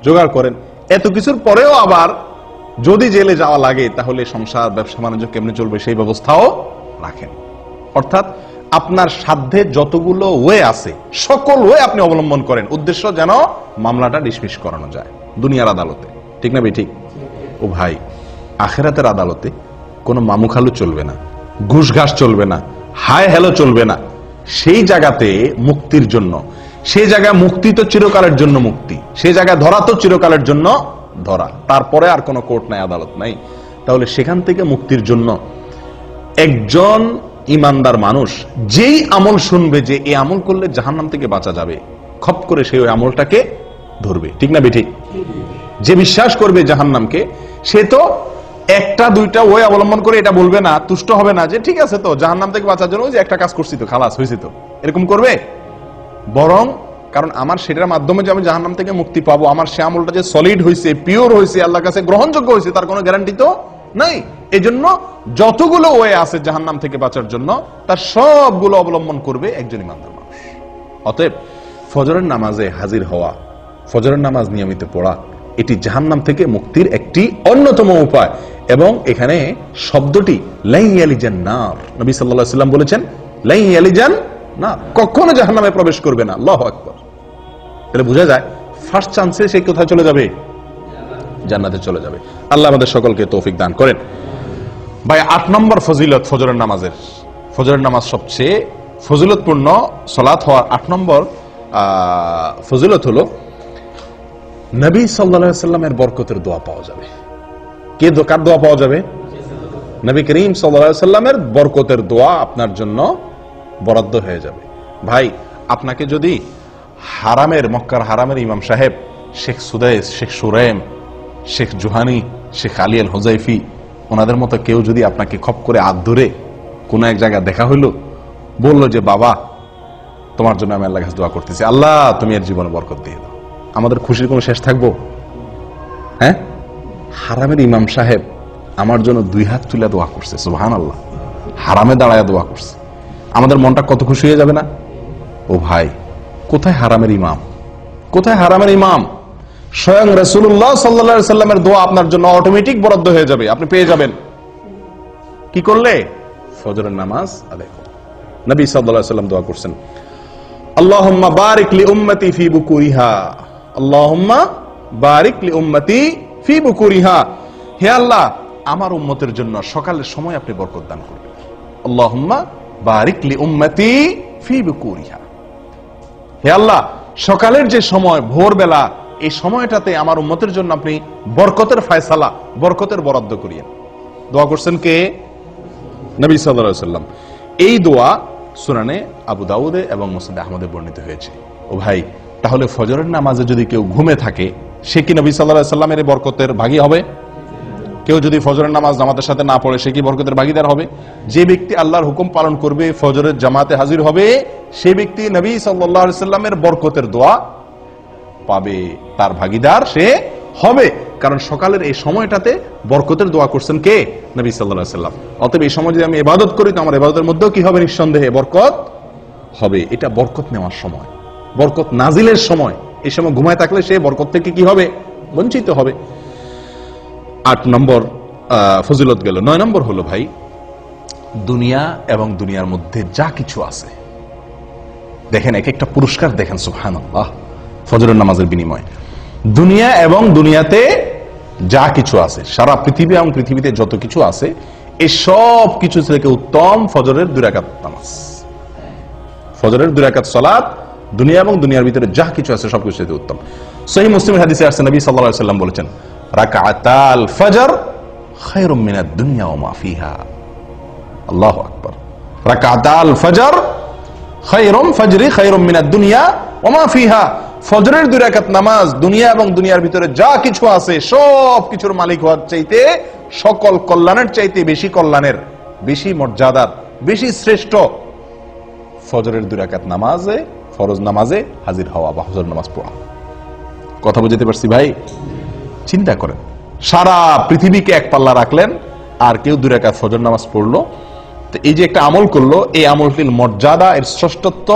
জোগাড় করেন। এত কিছুর পরেও আবার যদি জেলে যাওয়া লাগে, তাহলে সংসার, ব্যবসা বাণিজ্য কেমনে চলবে সেই ব্যবস্থাও রাখেন। অর্থাৎ আপনার সাধ্যে যতগুলো ওয়ে আছে সকল ওয়ে আপনি অবলম্বন করেন, উদ্দেশ্য যেন মামলাটা ডিসমিস করানো যায় দুনিয়ার আদালতে। ঠিক না ভাই? ঠিক। ও ভাই, আখিরাতের আদালতে কোনো মামুখালু চলবে না, ঘুষ ঘাস চলবে না, হায় হ্যালো চলবে না। সেই জায়গাতে মুক্তির জন্য, সেই জায়গায় মুক্তি তো চিরকালের জন্য মুক্তি, সেই জায়গায় ধরা তো চিরকালের জন্য ধরা, তারপরে আর কোনো কোর্ট নাই, আদালত নাই। তাহলে সেখান থেকে মুক্তির জন্য একজন ইমানদার মানুষ যেই আমল শুনবে যে এই আমল করলে জাহান্নাম থেকে বাঁচা যাবে, খপ করে সেই ওই আমলটাকে ধরবে। ঠিক না বেঠিক? যে বিশ্বাস করবে জাহান্নামকে, সে তো একটা দুইটা ওয়ে অবলম্বন করে এটা বলবে না, তুষ্ট হবে না যে ঠিক আছে তো জাহান্নাম থেকে বাঁচার জন্য যে একটা কাজ করছি তো খালাস হয়েছে, তো এরকম করবে। বরং কারণ আমার সেটার মাধ্যমে যে আমি জাহান্নাম থেকে মুক্তি পাবো, আমার সে আমলটা যে সলিড হয়েছে, পিওর হয়েছে, আল্লাহর কাছে গ্রহণযোগ্য হয়েছে, তার কোনো গ্যারান্টি তো নাই। এজন্য যতগুলো ওয়ে আছে জাহান্নাম থেকে বাঁচার জন্য, তার সবগুলো অবলম্বন করবে একজন ইমানদার মানুষ। অতএব ফজরের নামাজে হাজির হওয়া, ফজরের নামাজ নিয়মিত পড়া, এটি জাহান্নাম থেকে মুক্তির একটি অন্যতম উপায়। এবং এখানে শব্দটি লাই ইয়ালিজান নার, নবী সাল্লাল্লাহু আলাইহি ওয়াসাল্লাম বলেছেন লাই ইয়ালিজান নার, কখনো জাহান্নামে প্রবেশ করবে না। আল্লাহু আকবার। তাহলে বোঝা যায় ফার্স্ট চান্সে সে কোথায় চলে যাবে? জান্নাতে চলে যাবে। আল্লাহ আমাদের সকলকে তৌফিক দান করেন। ভাই, 8 নম্বর ফজিলত ফজরের নামাজের, ফজরের নামাজ সবচেয়ে ফজিলতপূর্ণ সালাত হওয়ার 8 নম্বর ফজিলত হলো নবী সাল্লাল্লাহু আলাইহি ওয়াসাল্লামের বরকতের দোয়া পাওয়া যাবে। কে কার দোয়া পাওয়া যাবে? নবী করিম সাল্লাল্লাহু আলাইহি ওয়াসাল্লামের বরকতের দোয়া আপনার জন্য বরাদ্দ হয়ে যাবে। ভাই, আপনাকে যদি হারামের, মক্কার হারামের ইমাম সাহেব শেখ সুদাইস, শেখ সুরাইম, শেখ জুহানি, শেখ আলী আল হুজাইফি, ওনাদের মতো কেউ যদি আপনাকে খপ করে হাত ধরে কোনো এক জায়গায় দেখা হইলো, বললো যে বাবা তোমার জন্য আমি আল্লাহর কাছে দোয়া করতেছি, আল্লাহ তুমি এর জীবনে বরকত দিয়ে দাও, আমাদের খুশির কোনো শেষ থাকবো? হ্যাঁ, হারামের ইমাম সাহেব আমার জন্য 2 হাত তুলে দোয়া করছে, সুবহানাল্লাহ, হারামে দাঁড়ায় দোয়া করছে, আমাদের মনটা কত খুশি হয়ে যাবে না? ও ভাই, কোথায় হারামের ইমাম, কোথায় হারামের ইমাম? স্বয়ং রাসূলুল্লাহ সাল্লাল্লাহু আলাইহি সাল্লামের দোয়া আপনার জন্য অটোমেটিক বরাদ্দ হয়ে যাবে, আপনি পেয়ে যাবেন। কি করলে? ফজরের নামাজ আদায় করুন। নবী সাল্লাল্লাহু আলাইহি সাল্লাম দোয়া করছেন, আল্লাহুম্মা বারিক লি উম্মতি ফি বুকুরিহা, আল্লাহুম্মা বারিক লি উম্মতি ফি বুকুরিহা, হে আল্লাহ আমার উম্মতের জন্য সকালের সময় আপনি বরকত দান করবেন। আল্লাহুম্মা বারিক লি উম্মতি ফি বুকুরিহা, হে আল্লাহ সকালের যে সময়, ভোরবেলা, এই সময়টাতে আমার উম্মতের জন্য আপনি বরকতের ফয়সালা, বরকতের বরাদ্দ করিয়েন। দোয়া করছেন কে? নবী সাল্লাল্লাহু আলাইহি সাল্লাম। এই দোয়া সুনানে আবু দাউদে এবং মুসনাদে আহমদে বর্ণিত হয়েছে। ও ভাই, তাহলে ফজরের নামাজে যদি কেউ ঘুমে থাকে, সে কি নবী সাল্লাল্লাহু আলাইহি সাল্লামের বরকতের ভাগী হবে? কেউ যদি ফজরের নামাজ জামাতের সাথে না পড়ে, সে কি বরকতের ভাগীদার হবে? যে ব্যক্তি আল্লাহর হুকুম পালন করবে, ফজরের জামাতে হাজির হবে, সে ব্যক্তি নবী সাল্লাল্লাহু আলাইহি সাল্লামের বরকতের দোয়া পাবে, তার ভাগীদার সে হবে। কারণ সকালের এই সময়টাতে বরকতের দোয়া করছেন কে? নবী সাল্লাল্লাহু আলাইহি সাল্লাম। অতএব এই সময় যদি আমি ইবাদত করি, তো আমার ইবাদতের মধ্যেও কি হবে? নিঃসন্দেহে বরকত হবে। এটা বরকত নেওয়ার সময়, বরকত নাজিলের সময়। এই সময় ঘুমায় থাকলে সে বরকত থেকে কি হবে? বঞ্চিত হবে। 8 নম্বর ফজিলত গেল। 9 নম্বর হলো ভাই, দুনিয়া এবং দুনিয়ার মধ্যে যা কিছু আছে, দেখেন এক একটা পুরস্কার দেখেন, সুবহানাল্লাহ, ফজরের নামাজের বিনিময়ে। দুনিয়া এবং দুনিয়াতে যা কিছু আছে, সারা পৃথিবী এবং পৃথিবীতে যত কিছু আছে, এই সব কিছু থেকে উত্তম ফজরের 2 রাকাত নামাজ। ফজরের 2 রাকাত সালাত দুনিয়া এবং দুনিয়ার ভিতরে যা কিছু আছে সবকিছু থেকে উত্তম। সহিহ মুসলিমের হাদিসে আসছে, নবী সাল্লাল্লাহু আলাইহি সাল্লাম বলেছেন, রাকাতাল ফজর খায়রুম মিনাদ দুনিয়া ওয়া মা ফিহা। আল্লাহু আকবার। রাকাতাল ফজর খায়রুম মিনাদ দুনিয়া ওয়া মা ফিহা। ফজরের 2 রাকাত নামাজ দুনিয়া এবং দুনিয়ার ভিতরে যা কিছু আছে সব কিছুর মালিক হওয়ার চাইতে, সকল কল্যাণের চাইতে বেশি কল্যাণের, বেশি মর্যাদার, বেশি শ্রেষ্ঠ ফজরের 2 রাকাত নামাজে, ফরজ নামাজে হাজির হওয়া বা ফজর নামাজ পড়া। কথা বুঝতে পারছি ভাই? চিন্তা করেন, সারা পৃথিবীকে এক পাল্লা রাখলেন, আর কেউ 2 রাকাত ফজর নামাজ পড়লো, তো এই যে একটা আমল করলো, এই আমলটির মর্যাদা, এর শ্রেষ্ঠত্ব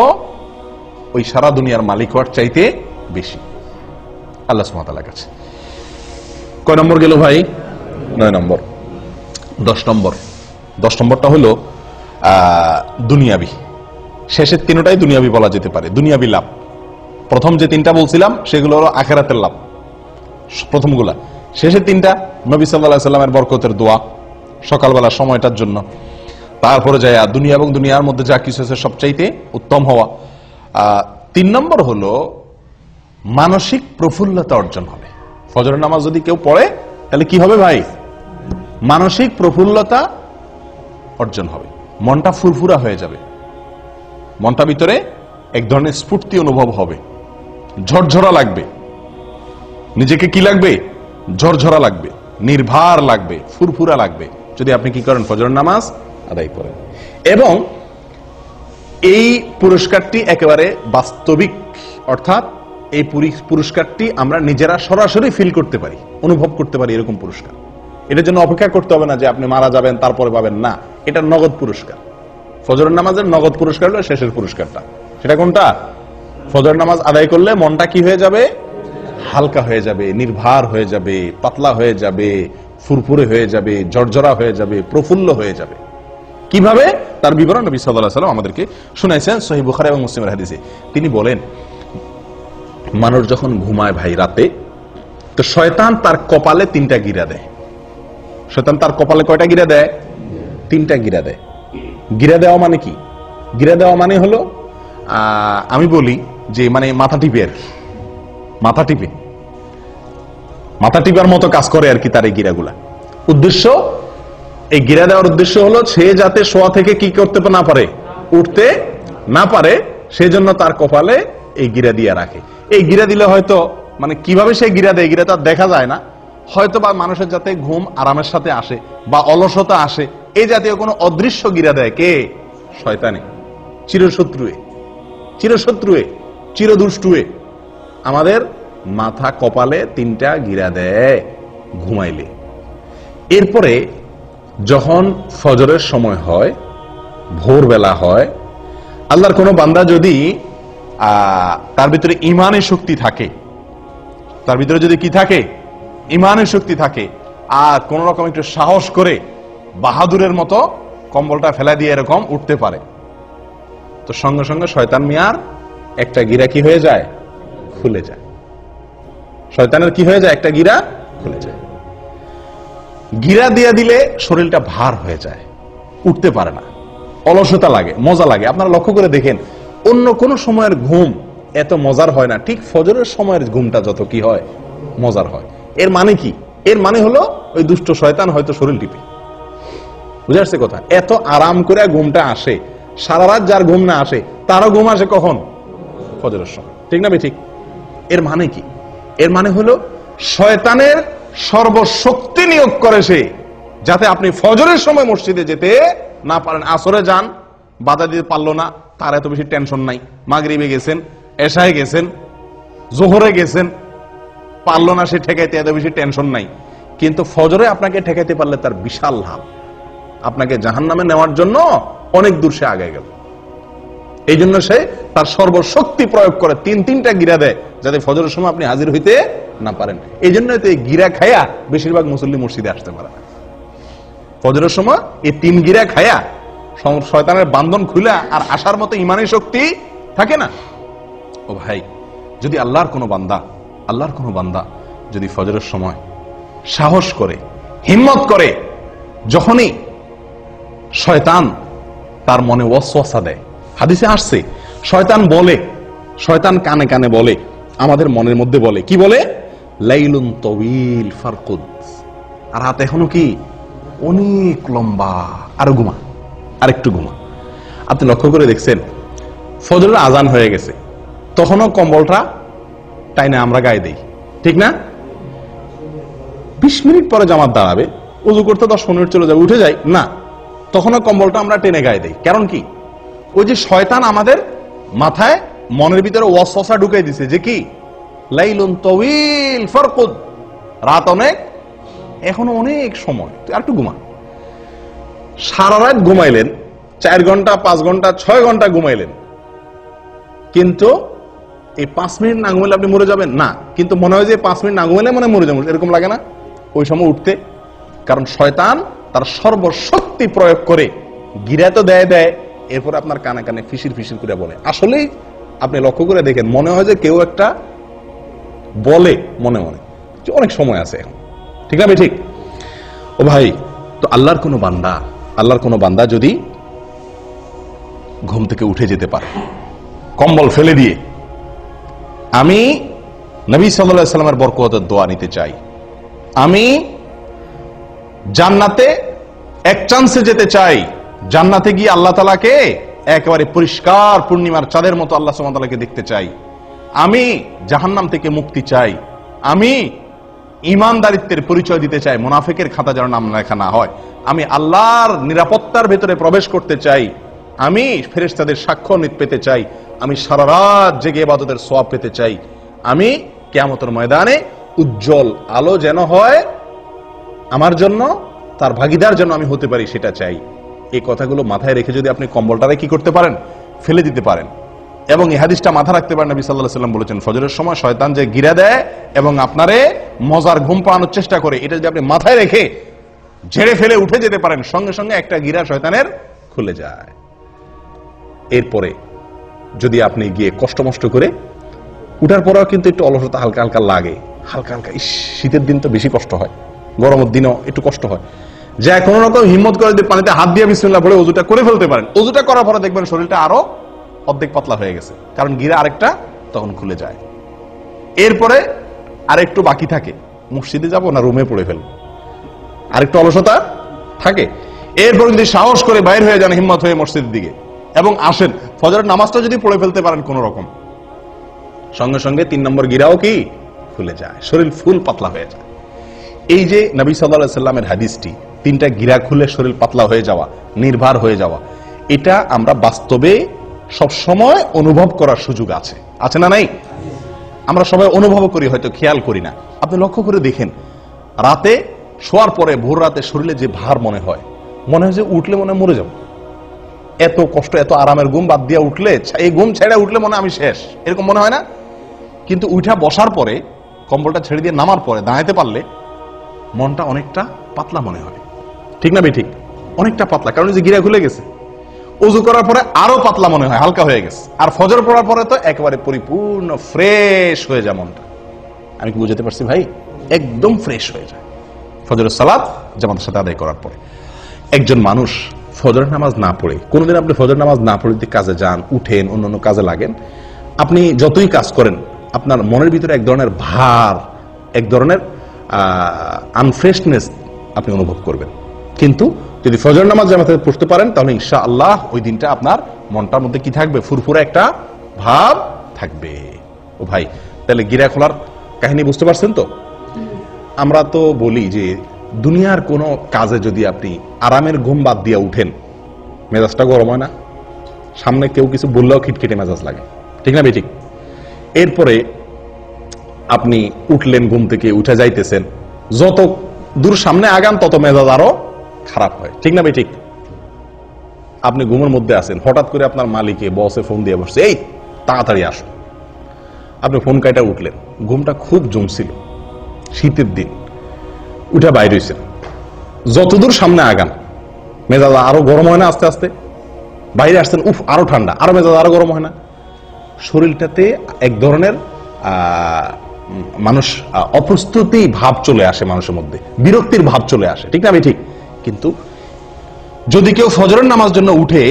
ওই সারা দুনিয়ার মালিক হওয়ার চাইতে বেশি আল্লাহ সুবহানাহু ওয়া তাআলার কাছে। কয় নম্বর গেল ভাই? 9 নম্বর। 10 নম্বরটা হলো দুনিয়াবি। শেষের 3টাই দুনিয়াবি বলা যেতে পারে, দুনিয়াবি লাভ। প্রথম যে 3টা বলছিলাম সেগুলো হলো আখিরাতের লাভ, প্রথমগুলা। শেষের 3টা নবী সাল্লাল্লাহু আলাইহি সাল্লামের বরকতের দোয়া সকালবেলা সময়টার জন্য। তারপরে যায় দুনিয়া এবং দুনিয়ার মধ্যে যা কিছু আছে সবচাইতে উত্তম হওয়া। 3 নম্বর হলো মানসিক প্রফুল্লতা অর্জন হবে। ফজরের নামাজ যদি কেউ পড়ে, তাহলে কি হবে ভাই? মানসিক প্রফুল্লতা অর্জন হবে, মনটা ফুরফুরা হয়ে যাবে, মনটা ভিতরে এক ধরনের স্ফূর্তি অনুভব হবে, ঝরঝরা লাগবে, নিজেকে কি লাগবে? ঝরঝরা লাগবে, নির্ভার লাগবে, ফুরফুরা লাগবে, যদি আপনি কি করেন? ফজরের নামাজ আদায় করেন। এবং এই পুরস্কারটি একেবারে বাস্তবিক, অর্থাৎ এই পুরস্কারটি আমরা নিজেরা সরাসরি ফিল করতে পারি, অনুভব করতে পারি, এরকম পুরস্কার। এটার জন্য অপেক্ষা করতে হবে না যে আপনি মারা যাবেন তারপরে পাবেন, না, এটা নগদ পুরস্কার। ফজরের নামাজের নগদ পুরস্কার হলো শেষের পুরস্কারটা। সেটা কোনটা? ফজরের নামাজ আদায় করলে মনটা কি হয়ে যাবে? হালকা হয়ে যাবে, নির্ভার হয়ে যাবে, পাতলা হয়ে যাবে, ফুরফুরে হয়ে যাবে, ঝরঝরা হয়ে যাবে, প্রফুল্ল হয়ে যাবে। কিভাবে? তার বিবরণ নবী সাল্লাল্লাহু আলাইহি সাল্লাম আমাদেরকে শুনাইছেন সহিহ বুখারী এবং মুসলিমের হাদিসে। তিনি বলেন, মানুষ যখন ঘুমায় ভাই রাতে, তো শয়তান তার কপালে 3টা গিরা দেয়। শয়তান তার কপালে কয়টা গিরা দেয়? 3টা গিরা দেয়। গিরা দেওয়া মানে কি? গিরা দেওয়া মানে হলো, আমি বলি যে মানে মাথা টিপে আর কি, মাথা টিপার মতো কাজ করে আর কি তার এই গিরাগুলা। উদ্দেশ্য, এই গিরা দেওয়ার উদ্দেশ্য হলো সে যাতে শোয়া থেকে কি করতে না পারে? উঠতে না পারে, সেজন্য তার কপালে এই গিরা দিয়ে রাখে। এই গিরা দিলে হয়তো মানে কিভাবে সে গিরা দেয়, গিরা তার দেখা যায় না, হয়তো বা মানুষের যাতে ঘুম আরামের সাথে আসে বা অলসতা আসে, এই জাতীয় কোনো অদৃশ্য গিরা দেয় কে? শয়তানে। চিরশত্রুয়ে, চিরশত্রুয়ে, চিরদুষ্টুয়ে আমাদের মাথা কপালে 3টা গিরা দেয় ঘুমাইলে। এরপরে যখন ফজরের সময় হয়, ভোরবেলা হয়, আল্লাহর কোনো বান্দা যদি তার ভিতরে ইমানের শক্তি থাকে, তার ভিতরে যদি কি থাকে? ইমানের শক্তি থাকে, আর কোন রকম একটু সাহস করে বাহাদুরের মতো কম্বলটা ফেলা দিয়ে এরকম উঠতে পারে, তো সঙ্গে সঙ্গে শয়তান মিয়ার একটা গিরা কি হয়ে যায়? খুলে যায়। শয়তানের কি হয়ে যায়? একটা গিরা খুলে যায়। গিরা দিয়ে দিলে শরীরটা ভার হয়ে যায়, উঠতে পারে না, অলসতা লাগে, মজা লাগে। আপনারা লক্ষ্য করে দেখেন, অন্য কোন সময়ের ঘুম এত মজার হয় না, ঠিক ফজরের সময়ের ঘুমটা যত কি হয়, মজার হয়। এর মানে কি? এর মানে হলো ওই দুষ্ট শয়তান হয়তো শরীর টিপে, বুঝে আসছে কথা? এত আরাম করে ঘুমটা আসে, সারা রাত যার ঘুম না আসে তারও ঘুম আসে কখন? ফজরের সময়, ঠিক না? ঠিক। এর মানে কি? এর মানে হলো শয়তানের সর্বশক্তি নিয়োগ করে সে, যাতে আপনি ফজরের সময় মসজিদে যেতে না পারেন। আসরে যান, বাধা দিতে পারলো না, তার এত বেশি টেনশন নাই। মাগরিবে গেছেন, এশায় গেছেন, জোহরে গেছেন, পারলো না সে ঠেকাইতে, এত বেশি টেনশন নাই। কিন্তু ফজরে আপনাকে ঠেকাইতে পারলে তার বিশাল লাভ, আপনাকে জাহান্নামে নেওয়ার জন্য অনেক দূর সে আগে গেল। এই জন্য সে তার সর্বশক্তি প্রয়োগ করে 3টা গিরা দেয়, যাতে ফজরের সময় আপনি হাজির হইতে না পারেন। এই জন্য তো এই গিরা খায়া বেশিরভাগ মুসল্লি মসজিদে আসতে পারে না। ফজরের সময় এই 3 গিরা খায়া শয়তানের বান্ধন খুলে আর আসার মতো ইমানের শক্তি থাকে না। ও ভাই, যদি আল্লাহর কোনো বান্দা যদি ফজরের সময় সাহস করে, হিম্মত করে, যখনই শয়তান তার মনে ওয়াসওয়াসা দেয়, হাদিসে আসছে শয়তান কানে কানে বলে, আমাদের মনের মধ্যে বলে, কি বলে? লাইলুন তাওয়িল ফারকুদ, আর রাত এখনো কি অনেক লম্বা, আরো ঘুমা, আরেকটু ঘুমা। আপনি লক্ষ্য করে দেখছেন, ফজরের আজান হয়ে গেছে, তখনও কম্বলটা টাইনে আমরা গায়ে দেই, ঠিক না? 20 মিনিট পরে জামাত দাঁড়াবে, ওযু করতে 10 মিনিট চলে যাবে, উঠে যায় না, তখনও কম্বলটা আমরা টেনে গায়ে দেই। কারণ কি? ওই যে শয়তান আমাদের মাথায়, মনের ভিতরে ওয়াসওয়াসা ঢুকাই দিছে যে কি লাইলুন তাওয়িল ফারকুদ, রাত অনেক, এখনো অনেক সময়, তুই আর একটু ঘুমা। সারা রাত ঘুমাইলেন, 4 ঘন্টা 5 ঘন্টা 6 ঘন্টা ঘুমাইলেন, কিন্তু এই 5 মিনিট না ঘুমাইলে আপনি মরে যাবেন না, কিন্তু মনে হয় যে 5 মিনিট না ঘুমাইলে মনে মরে যাবেন, এরকম লাগে না ওই সময় উঠতে? কারণ শয়তান তার সর্বশক্তি প্রয়োগ করে গিরা তো দেয়, এরপর আপনার কানে কানে ফিসির ফিসির করে বলে। আসলেই আপনি লক্ষ্য করে দেখেন, মনে হয় যে কেউ একটা বলে মনে মনে যে অনেক সময় আছে এখন, ঠিক না? ঠিক। ও ভাই, তো আল্লাহর কোনো বান্দা যদি ঘুম থেকে উঠে যেতে পারে কম্বল ফেলে দিয়ে, আমি নবী সাল্লাল্লাহু আলাইহি সাল্লামের বরকতের দোয়া নিতে চাই, আমি জান্নাতে এক চান্সে যেতে চাই, জান্নাতে গিয়ে আল্লাহ তাআলাকে একেবারে পরিষ্কার পূর্ণিমার চাঁদের মতো আল্লাহ সুবহানাহু ওয়া তাআলাকে দেখতে চাই, আমি জাহান্নাম থেকে মুক্তি চাই, আমি ঈমানদারিত্বের পরিচয় দিতে চাই, মুনাফিকের খাতা যেন নাম লেখা না হয়, আমি আল্লাহর নিরাপত্তার ভেতরে প্রবেশ করতে চাই, আমি ফেরেশতাদের সাক্ষ্য পেতে চাই, আমি সারা রাত জেগে ইবাদতের সওয়াব পেতে চাই, আমি কিয়ামতের ময়দানে উজ্জ্বল আলো যেন হয় আমার জন্য, তার ভাগীদার যেন আমি হতে পারি, সেটা চাই। এই কথাগুলো মাথায় রেখে যদি আপনি কম্বলটারে কি করতে পারেন? ফেলে দিতে পারেন। এবং এই হাদিসটা মাথা রাখতে পারেন, নবী সাল্লাল্লাহু আলাইহি সাল্লাম বলেছেন, ফজরের সময় শয়তান যে গিরা দেয় এবং আপনারে মজার ঘুম পাড়ানোর চেষ্টা করে, এটা যদি আপনি মাথায় রেখে ঝেড়ে ফেলে উঠে যেতে পারেন, সঙ্গে সঙ্গে একটা গিরা শয়তানের খুলে যায়। এরপরে যদি আপনি গিয়ে কষ্ট মষ্ট করে উঠার পরেও কিন্তু একটু অলসতা হালকা হালকা লাগে, হালকা হালকা, শীতের দিন তো বেশি কষ্ট হয়, গরমের দিনও একটু কষ্ট হয়, যে কোনো রকম হিম্মত করে যদি পানিতে হাত দিয়ে বিসমিল্লাহ বলে ওযুটা করে ফেলতে পারেন, ওযুটা করার পরে দেখবেন শরীরটা আরো অর্ধেক পাতলা হয়ে গেছে, কারণ গিরা আরেকটা তখন খুলে যায়। এরপরে আরেকটু বাকি থাকে, মসজিদে যাব না রুমে পড়ে ফেলবো, আরেকটু অলসতা থাকে। এরপর যদি সাহস করে বাইর হয়ে যান হিম্মত হয়ে মসজিদের দিকে এবং আসেন, ফজরের নামাজটা যদি পড়ে ফেলতে পারেন কোন রকম, সঙ্গে সঙ্গে 3 নম্বর গিরাও কি খুলে যায়, শরীর ফুল পাতলা হয়ে যায়। এই যে নবী সাল্লাল্লাহু আলাইহি সাল্লামের হাদিসটি, 3টা গিরা খুলে শরীর পাতলা হয়ে যাওয়া, নির্ভার হয়ে যাওয়া, এটা আমরা বাস্তবে সব সময় অনুভব করার সুযোগ আছে, আছে না নাই? আমরা সবাই অনুভব করি, হয়তো খেয়াল করি না। আপনি লক্ষ্য করে দেখেন, রাতে শোয়ার পরে ভোর রাতে শরীরে যে ভার মনে হয় যে উঠলে মনে হয় মরে যাব, এত কষ্ট, এত আরামের ঘুম বাদ দিয়ে উঠলে, এই ঘুম ছেড়ে উঠলে মনে আমি শেষ, এরকম মনে হয় না? কিন্তু উঠা বসার পরে, কম্বলটা ছেড়ে দিয়ে নামার পরে দাঁড়াতে পারলে মনটা অনেকটা পাতলা মনে হয়, ঠিক না ঠিক? অনেকটা পাতলা, কারণ যে গিরা খুলে গেছে। ওযু করার পরে আরো পাতলা মনে হয়, হালকা হয়ে গেছে। আর ফজর পড়ার পরে তো একেবারে পরিপূর্ণ ফ্রেশ হয়ে যায় মনটা। আমি কি বুঝাতে পারছি ভাই? একদম ফ্রেশ হয়ে যায় ফজরের সালাত জামাতের সাথে আদায় করার পরে। একজন মানুষ ফজরের নামাজ না পড়ে, কোনোদিন আপনি ফজর নামাজ না পড়ে কাজে যান, উঠেন, অন্যান্য কাজে লাগেন, আপনি যতই কাজ করেন আপনার মনের ভিতরে এক ধরনের ভার, এক ধরনের আনফ্রেশনেস আপনি অনুভব করবেন। কিন্তু যদি ফজর নামাজ জামাতে পড়তে পারেন তাহলে ইনশাআল্লাহ ওই দিনটা আপনার মনটার মধ্যে কি থাকবে? ফুরফুরে একটা ভাব থাকবে। ও ভাই, তাহলে গিরা খোলার কাহিনী বুঝতে পারছেন তো? আমরা তো বলি যে দুনিয়ার কোনো কাজে যদি আপনি আরামের ঘুম বাদ দিয়ে উঠেন, মেজাজটা গরম হয় না? সামনে কেউ কিছু বললেও খিটখিটে মেজাজ লাগে, ঠিক না ঠিক? এরপরে আপনি উঠলেন, ঘুম থেকে উঠে যাইতেছেন, যত দূর সামনে আগান তত মেজাজ আরো খারাপ হয়, ঠিক না ঠিক? আপনি ঘুমের মধ্যে আছেন, হঠাৎ করে আপনার মালিকে, বসে ফোন দিয়ে বসছে, এই তাড়াতাড়ি আসো। আপনি ফোন কাইটা উঠলেন, ঘুমটা খুব জমছিল, শীতের দিন, উঠে বাইরে হয়েছেন, যতদূর সামনে আগান মেজাজ আরো গরম হয় না? আস্তে আস্তে বাইরে আসছেন, উফ আরো ঠান্ডা, আরো মেজাজ আরো গরম হয় না? শরীরটাতে এক ধরনের মানুষ অপ্রস্তুতি ভাব চলে আসে, মানুষের মধ্যে বিরক্তির ভাব চলে আসে, ঠিক না ঠিক? কিন্তু যদি কেউ ফজরের নামাজ জন্য উঠে,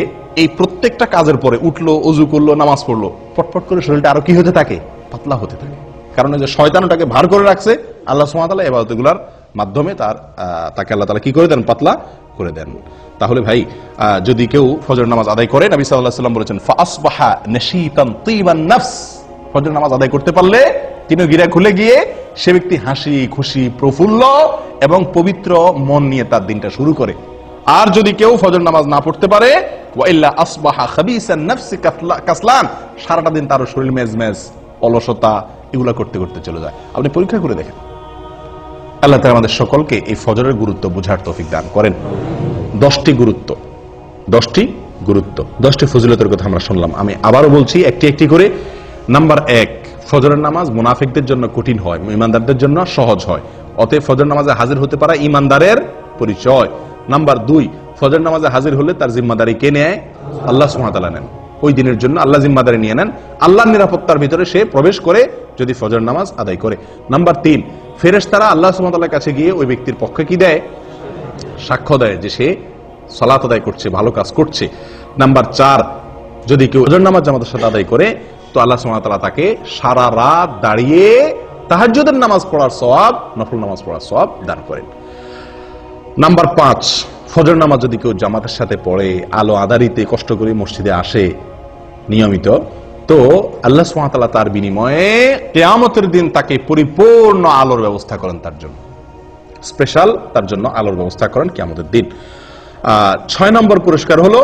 এই প্রত্যেকটা কাজের পরে উঠলো, ওযু করলো, নামাজ পড়লো, পটপট করে শরীরটা আরো কি হতে থাকে? পাতলা হতে থাকে। কারণ যে শয়তান ওটাকে ভার করে রাখছে, আল্লাহ সুবহানাহু ওয়া তাআলা ইবাদতগুলোর মাধ্যমে তাকে আল্লাহ তাআলা কি করে দেন? পাতলা করে দেন। তাহলে ভাই, যদি কেউ ফজর নামাজ আদায় করে, নবী সাল্লাল্লাহু আলাইহি ওয়াসাল্লাম বলেছেন ফাআসবাহা নাশীতান তীবান নাফস, ফজর নামাজ আদায় করতে পারলে তিন গিরা খুলে গিয়ে সে ব্যক্তি হাসি খুশি, প্রফুল্ল এবং পবিত্র মন নিয়ে তার দিনটা শুরু করে। আর যদি কেউ ফজর নামাজ না পড়তে পারে, ওয়া ইল্লা আসবাহা খাবিসান নাফসি কাসলান, সারাটা দিন তার শরীর মেজমেজ, অলসতা এগুলা করতে করতে চলে যায়। আপনি পরীক্ষা করে দেখেন। আল্লাহ তাআলা আমাদের সকলকে এই ফজরের গুরুত্ব বোঝার তৌফিক দান করেন। 10টি গুরুত্ব, 10টি ফজিলতের কথা আমরা শুনলাম। আমি আবারও বলছি একটি একটি করে। নাম্বার 1, ফজরের নামাজ মুনাফিকদের জন্য কঠিন হয়, ঈমানদারদের জন্য সহজ হয়। অতএব ফজর নামাজে হাজির হতে পারা ঈমানদারের পরিচয়। নাম্বার 2, ফজর নামাজে হাজির হলে তার জিম্মাদারি কে নেয়? আল্লাহ সুবহানাহু ওয়া তাআলা নেন। ওই দিনের জন্য আল্লাহ জিম্মাদারি নিয়ে নেন। আল্লাহর নিরাপত্তার ভিতরে সে প্রবেশ করে যদি ফজর নামাজ আদায় করে। নাম্বার 3, ফেরেশতারা আল্লাহ সুবহানাহু ওয়া তাআলার কাছে গিয়ে ওই ব্যক্তির পক্ষে কি দেয়? সাক্ষ্য দেয় যে সে সালাত আদায় করছে, ভালো কাজ করছে। নাম্বার 4, যদি কেউ ফজর নামাজ জামাতের সাথে আদায় করে তো আল্লাহ সুবহানাহু ওয়া তাআলা তাকে সারা রাত দাঁড়িয়ে তাহাজ্জুদের নামাজ পড়ার সওয়াব, নফল নামাজ পড়ার সওয়াব দান করেন। নাম্বার 5, ফজর নামাজ যদি কেউ জামাতের সাথে পড়ে, আলো আঁধারিতে কষ্ট করে মসজিদে আসে নিয়মিত, তো আল্লাহ সুবহানাহু ওয়া তাআলা তার বিনিময়ে কিয়ামতের দিন তাকে পরিপূর্ণ আলোর ব্যবস্থা করেন, তার জন্য স্পেশাল, তার জন্য আলোর ব্যবস্থা করেন কিয়ামতের দিন। 6 নম্বর পুরস্কার হলো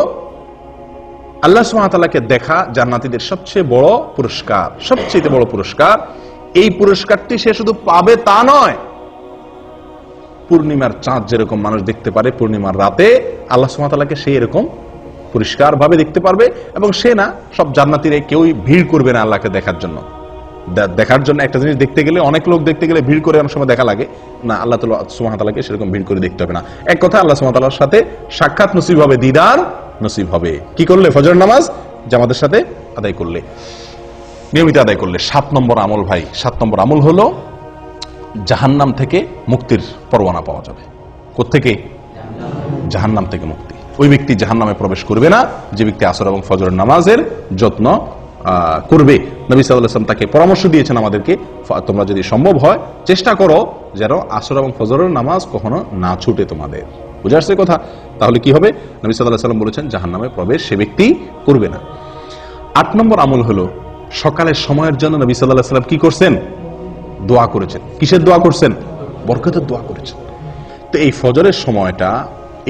আল্লাহ সুবহানাহু ওয়া তাআলাকে দেখা জান্নাতীদের সবচেয়ে বড় পুরস্কার, সবচেয়ে বড় পুরস্কার। এই পুরস্কারটি সে শুধু পাবে তা নয়, পূর্ণিমার চাঁদ যেরকম মানুষ দেখতে পারে পূর্ণিমার রাতে, আল্লাহ সুবহানাহু ওয়া তাআলাকে সেই এরকম পরিষ্কার ভাবে দেখতে পারবে। এবং সে না, সব জান্নাতীরা কেউই ভিড় করবে না আল্লাহকে দেখার জন্য। দেখার জন্য একটা জিনিস দেখতে গেলে, অনেক লোক দেখতে গেলে ভিড় করে অনেক সময় দেখা লাগে না, আল্লাহ সুবহানাহু ওয়া তাআলাকে সেরকম ভিড় করে দেখতে হবে না। এক কথা, আল্লাহ সুবহানাহু ওয়া তাআলার সাথে সাক্ষাৎ নসিব হবে, দিদার নসিব হবে। কি করলে? ফজর নামাজ জামাতের সাথে আদায় করলে, নিয়মিত আদায় করলে। 7 নম্বর আমল ভাই, 7 নম্বর আমল হলো জাহান্নাম থেকে মুক্তির পরোয়ানা পাওয়া যাবে। কোত্থেকে? জাহান্নাম থেকে মুক্তি। ওই ব্যক্তি জাহান্নামে প্রবেশ করবে না যে ব্যক্তি আসর এবং ফজরের নামাজের যত্ন করবে। নবী সাল্লাল্লাহু আলাইহি ওয়াসাল্লাম তাকে পরামর্শ দিয়েছেন আমাদেরকে, তোমরা যদি সম্ভব হয় চেষ্টা করো যেন আসর এবং ফজরের নামাজ কখনো না ছুটে তোমাদের। বুঝে আসছে কথা? তাহলে কি হবে? নবী সাল্লাল্লাহু আলাইহি ওয়াসাল্লাম বলেছেন জাহান্নামে প্রবেশ সে ব্যক্তি করবে না। 8 নম্বর আমল হলো সকালের সময়ের জন্য নবী সাল্লাল্লাহু আলাইহি ওয়াসাল্লাম কি করছেন? দোয়া করেছেন। কিসের দোয়া করছেন? বরকতের দোয়া করেছেন। তো এই ফজরের সময়টা,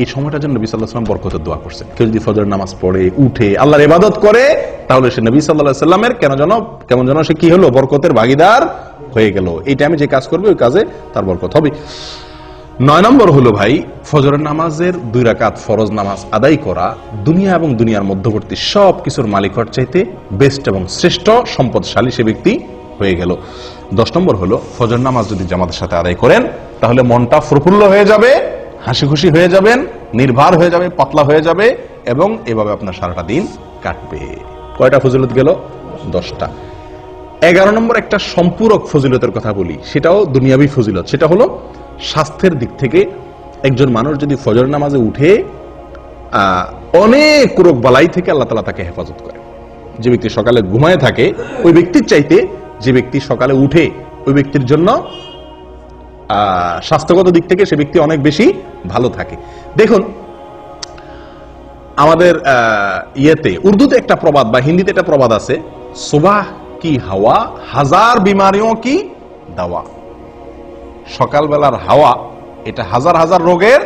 এই সময়টার জন্য নবী সাল্লাল্লাহু আলাইহি ওয়াসাল্লাম বরকতের দোয়া করছেন। কেউ যদি ফজরের নামাজ পড়ে উঠে আল্লাহর ইবাদত করে, তাহলে সে নবী সাল্লাল্লাহু আলাইহি ওয়াসাল্লামের কেমন যেন সে কি হলো? বরকতের ভাগীদার হয়ে গেল। এই টাইমে যে কাজ করবে ওই কাজে তার বরকত হবে। 9 নম্বর হলো ভাই, ফজরের নামাজের 2 রাকাত ফরজ নামাজ আদায় করা দুনিয়া এবং দুনিয়ার মধ্যবর্তী সব কিছুর মালিক হওয়ার চাইতে বেস্ট এবং শ্রেষ্ঠ সম্পদশালী সে ব্যক্তি হয়ে গেল। 10 নম্বর হলো, ফজর নামাজ যদি জামাতের সাথে আদায় করেন তাহলে মনটা প্রফুল্ল হয়ে যাবে, হাসি খুশি হয়ে যাবেন, নির্ভার হয়ে যাবে, পাতলা হয়ে যাবে এবং এভাবে আপনার সারাটা দিন কাটবে। কয়টা ফজিলত গেল? 10টা। 11 নম্বর একটা সম্পূরক ফজিলতের কথা বলি, সেটাও দুনিয়াবী ফজিলত। সেটা হলো স্বাস্থ্যের দিক থেকে একজন মানুষ যদি ফজর নামাজে উঠে অনেক রোগ বালাই থেকে আল্লাহ তাআলা তাকে হেফাজত করে। যে ব্যক্তি সকালে ঘুমায় থাকে ওই ব্যক্তির চাইতে যে ব্যক্তি সকালে উঠে, ওই ব্যক্তির জন্য স্বাস্থ্যগত দিক থেকে সে ব্যক্তি অনেক বেশি ভালো থাকে। দেখুন, আমাদের উর্দুতে একটা প্রবাদ বা হিন্দিতে একটা প্রবাদ আছে, সুবাহ কি হাওয়া হাজার বিমারিও কি দাওয়া। সকালবেলার হাওয়া এটা হাজার হাজার রোগের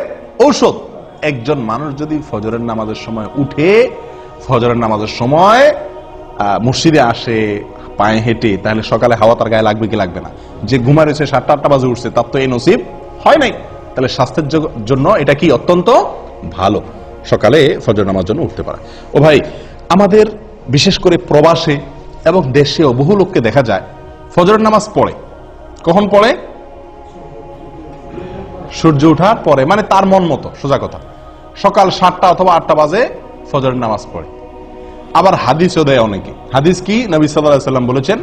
ঔষধ। একজন মানুষ যদি ফজরের নামাজের সময় উঠে, ফজরের নামাজের সময় মসজিদে আসে পায়ে হেঁটে, তাহলে সকালে হাওয়া তার গায়ে লাগবে কি লাগবে না? যে ঘুমা রয়েছে 7টা-8টা বাজে উঠছে, তার তো এই নসিব হয় নাই। তাহলে স্বাস্থ্যের জন্য এটা কি অত্যন্ত ভালো, সকালে ফজর নামাজ জন্য উঠতে পারে। ও ভাই, আমাদের বিশেষ করে প্রবাসে এবং দেশেও বহু লোককে দেখা যায় ফজর নামাজ পড়ে। কখন পড়ে? সূর্য ওঠার পরে, মানে তার মন মতো। সোজা কথা, সকাল 7টা অথবা 8টা বাজে ফজর নামাজ পড়ে। আবার হাদিসও দেয় অনেকে। হাদিস কি? নবী সাল্লাল্লাহু আলাইহি ওয়াসাল্লাম বলেছেন,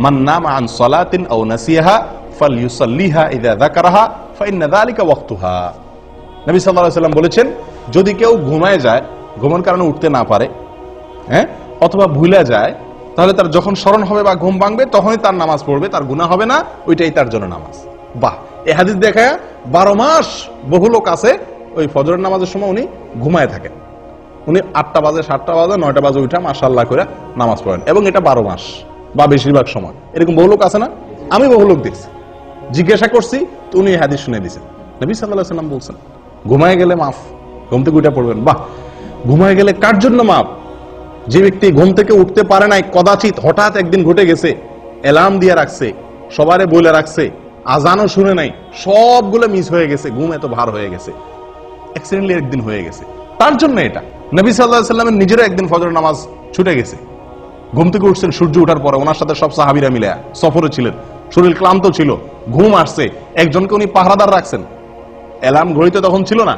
মান নামা আন সালাতিন আও নাসিয়াহা ফালইউসাল্লিহা ইযা যাকারাহা ফাইন্না যালিকা ওয়াক্তুহা। নবী সাল্লাল্লাহু আলাইহি ওয়াসাল্লাম বলেছেন, যদি কেউ ঘুমায় যায়, ঘুমানোর কারণে উঠতে না পারে, অথবা ভুলে যায়, তাহলে তার যখন স্মরণ হবে বা ঘুম ভাঙবে তখনই তার নামাজ পড়বে, তার গুনাহ হবে না, ওইটাই তার জন্য নামাজ। বাহ! এই হাদিস দেখায় 12 মাস বহু লোক আছে ওই ফজরের নামাজের সময় উনি ঘুমায় থাকেন। উনি 8টা বাজে, 7টা বাজে, 9টা বাজে উঠা মাশাআল্লাহ করে নামাজ পড়েন, এবং এটা 12 মাস বা বেশিরভাগ সময়। এরকম বহু লোক আছে না? আমি বহু লোক দেখছি, জিজ্ঞাসা করছি তো উনি হাদিস শুনে দিয়েছেন। নবী সাল্লাল্লাহু আলাইহি ওয়াসাল্লাম বলছেন, ঘুমায় গেলে মাফ, ঘুম থেকে উঠে পড়বেন। বাহ! ঘুমায় গেলে কার জন্য মাফ? যে ব্যক্তি ঘুম থেকে উঠতে পারে নাই, কদাচিৎ হঠাৎ একদিন ঘটে গেছে, অ্যালার্ম দিয়ে রাখছে, সবারে বলে রাখছে, আজানও শুনে নাই, সবগুলো মিস হয়ে গেছে, ঘুম এত ভার হয়ে গেছে, অ্যাক্সিডেন্টলি একদিন হয়ে গেছে, তার জন্য এটা। নবী সাল্লাল্লাহু আলাইহি ওয়াসাল্লামের নিজেরও একদিন ফজর নামাজ ছুটে গেছে। ঘুম থেকে উঠছেন সূর্য ওঠার পরে, ওনার সাথে সব সাহাবীরা মিলে সফরে ছিলেন, শরীর ক্লান্ত ছিল, ঘুম আসছে, একজনকে উনি পাহারাদার রাখছেন। অ্যালার্ম ঘড়িতে তখন ছিল না,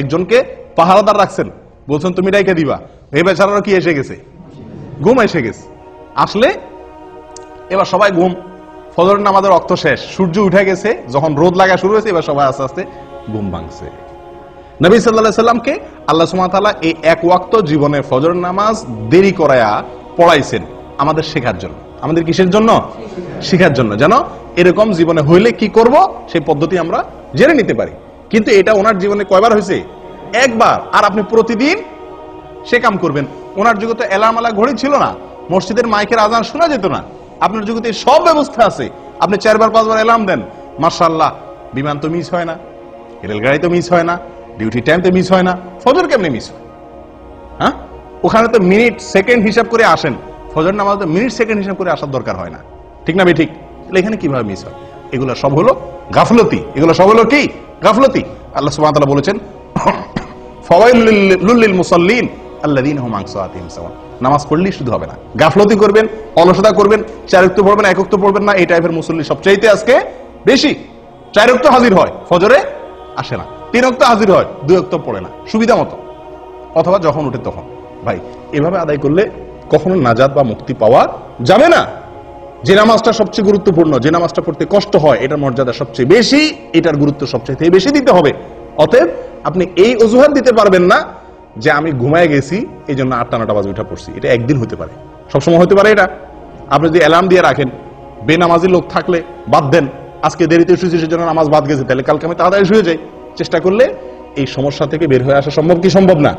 একজনকে পাহারাদার রাখছেন, বলছেন তুমি ডাইকে দিবা। এই বেচারারও কি এসে গেছে? ঘুম এসে গেছে। আসলে এবার সবাই ঘুম, ফজর নামাজের রক্ত শেষ, সূর্য উঠে গেছে, যখন রোদ লাগা শুরু হয়েছে, এবার সবাই আস্তে আস্তে ঘুম ভাঙছে। নবী সাল্লাল্লাহু আলাইহি ওয়াসাল্লামকে আল্লাহ সুবহানাহু ওয়া তাআলা এই এক ওয়াক্ত জীবনে ফজর নামাজ দেরি করায়া পড়াইছেন আমাদের শেখার জন্য। আমাদের কিসের জন্য? শেখার জন্য, যেন এরকম জীবনে হইলে কি করব সেই পদ্ধতি আমরা জেনে নিতে পারি। কিন্তু এটা ওনার জীবনে কয়বার হয়েছে? একবার। আর আপনি প্রতিদিন সে কাম করবেন। ওনার যুগে তো অ্যালার্ম আলা ঘড়ি ছিল না, মসজিদের মাইকের আজান শোনা যেত না। আপনার যুগে সব ব্যবস্থা আছে, আপনি 4-5বার অ্যালার্ম দেন, মাশাআল্লাহ, বিমান তো মিস হয় না, রেলগাড়ি তো মিস হয় না, ডিউটি টাইম তো মিস হয় না, ফজর কেমনে মিস হয়? হ্যাঁ, ওখানে তো মিনিট সেকেন্ড হিসাব করে আসেন, ফজর নামাজ তো মিনিট সেকেন্ড হিসাব করে আসার দরকার হয় না, ঠিক না? ঠিক। তাহলে এখানে কিভাবে মিস হয়? এগুলো সব হলো গাফলতি। এগুলো সব হলো কি? গাফলতি। আল্লাহ সুবহানাহু ওয়া তাআলা বলেছেন, ফাওয়াইলুল লিল মুসাল্লিন আল্লাযীনা হুম আন সালাতিহিম সাহুন। নামাজ পড়লেই শুধু হবে না, গাফলতি করবেন, অলসতা করবেন, 4 ওয়াক্ত পড়বেন, 1 ওয়াক্ত পড়বেন না, এই টাইপের মুসল্লি সবচাইতে আজকে বেশি। 4 ওয়াক্ত হাজির হয়, ফজরে আসে না, 3 ওয়াক্ত হাজির হয়, 2 ওয়াক্ত পড়ে না সুবিধা মতো, অথবা যখন উঠে তখন। ভাই, এভাবে আদায় করলে কখনো নাজাত বা মুক্তি পাওয়া যাবে না। যে নামাজটা সবচেয়ে গুরুত্বপূর্ণ, যে নামাজটা পড়তে কষ্ট হয়, এটার মর্যাদা সবচেয়ে বেশি, এটার গুরুত্ব সবচেয়ে বেশি দিতে হবে। অতএব আপনি এই অজুহাত দিতে পারবেন না যে আমি ঘুমায় গেছি এই জন্য 8টা-9টা বাজে উঠা পড়ছি। এটা একদিন হতে পারে, সবসময় হতে পারে এটা। আপনি যদি অ্যালার্ম দিয়ে রাখেন, বেনামাজি লোক থাকলে বাদ দেন, আজকে দেরিতে শুয়েছি সেজন্য নামাজ বাদ গেছে, তাহলে কালকে আমি তাড়াতাড়ি শুয়ে যাই, চেষ্টা করলে এই সমস্যা থেকে বের হয়ে আসা সম্ভব কি সম্ভব না?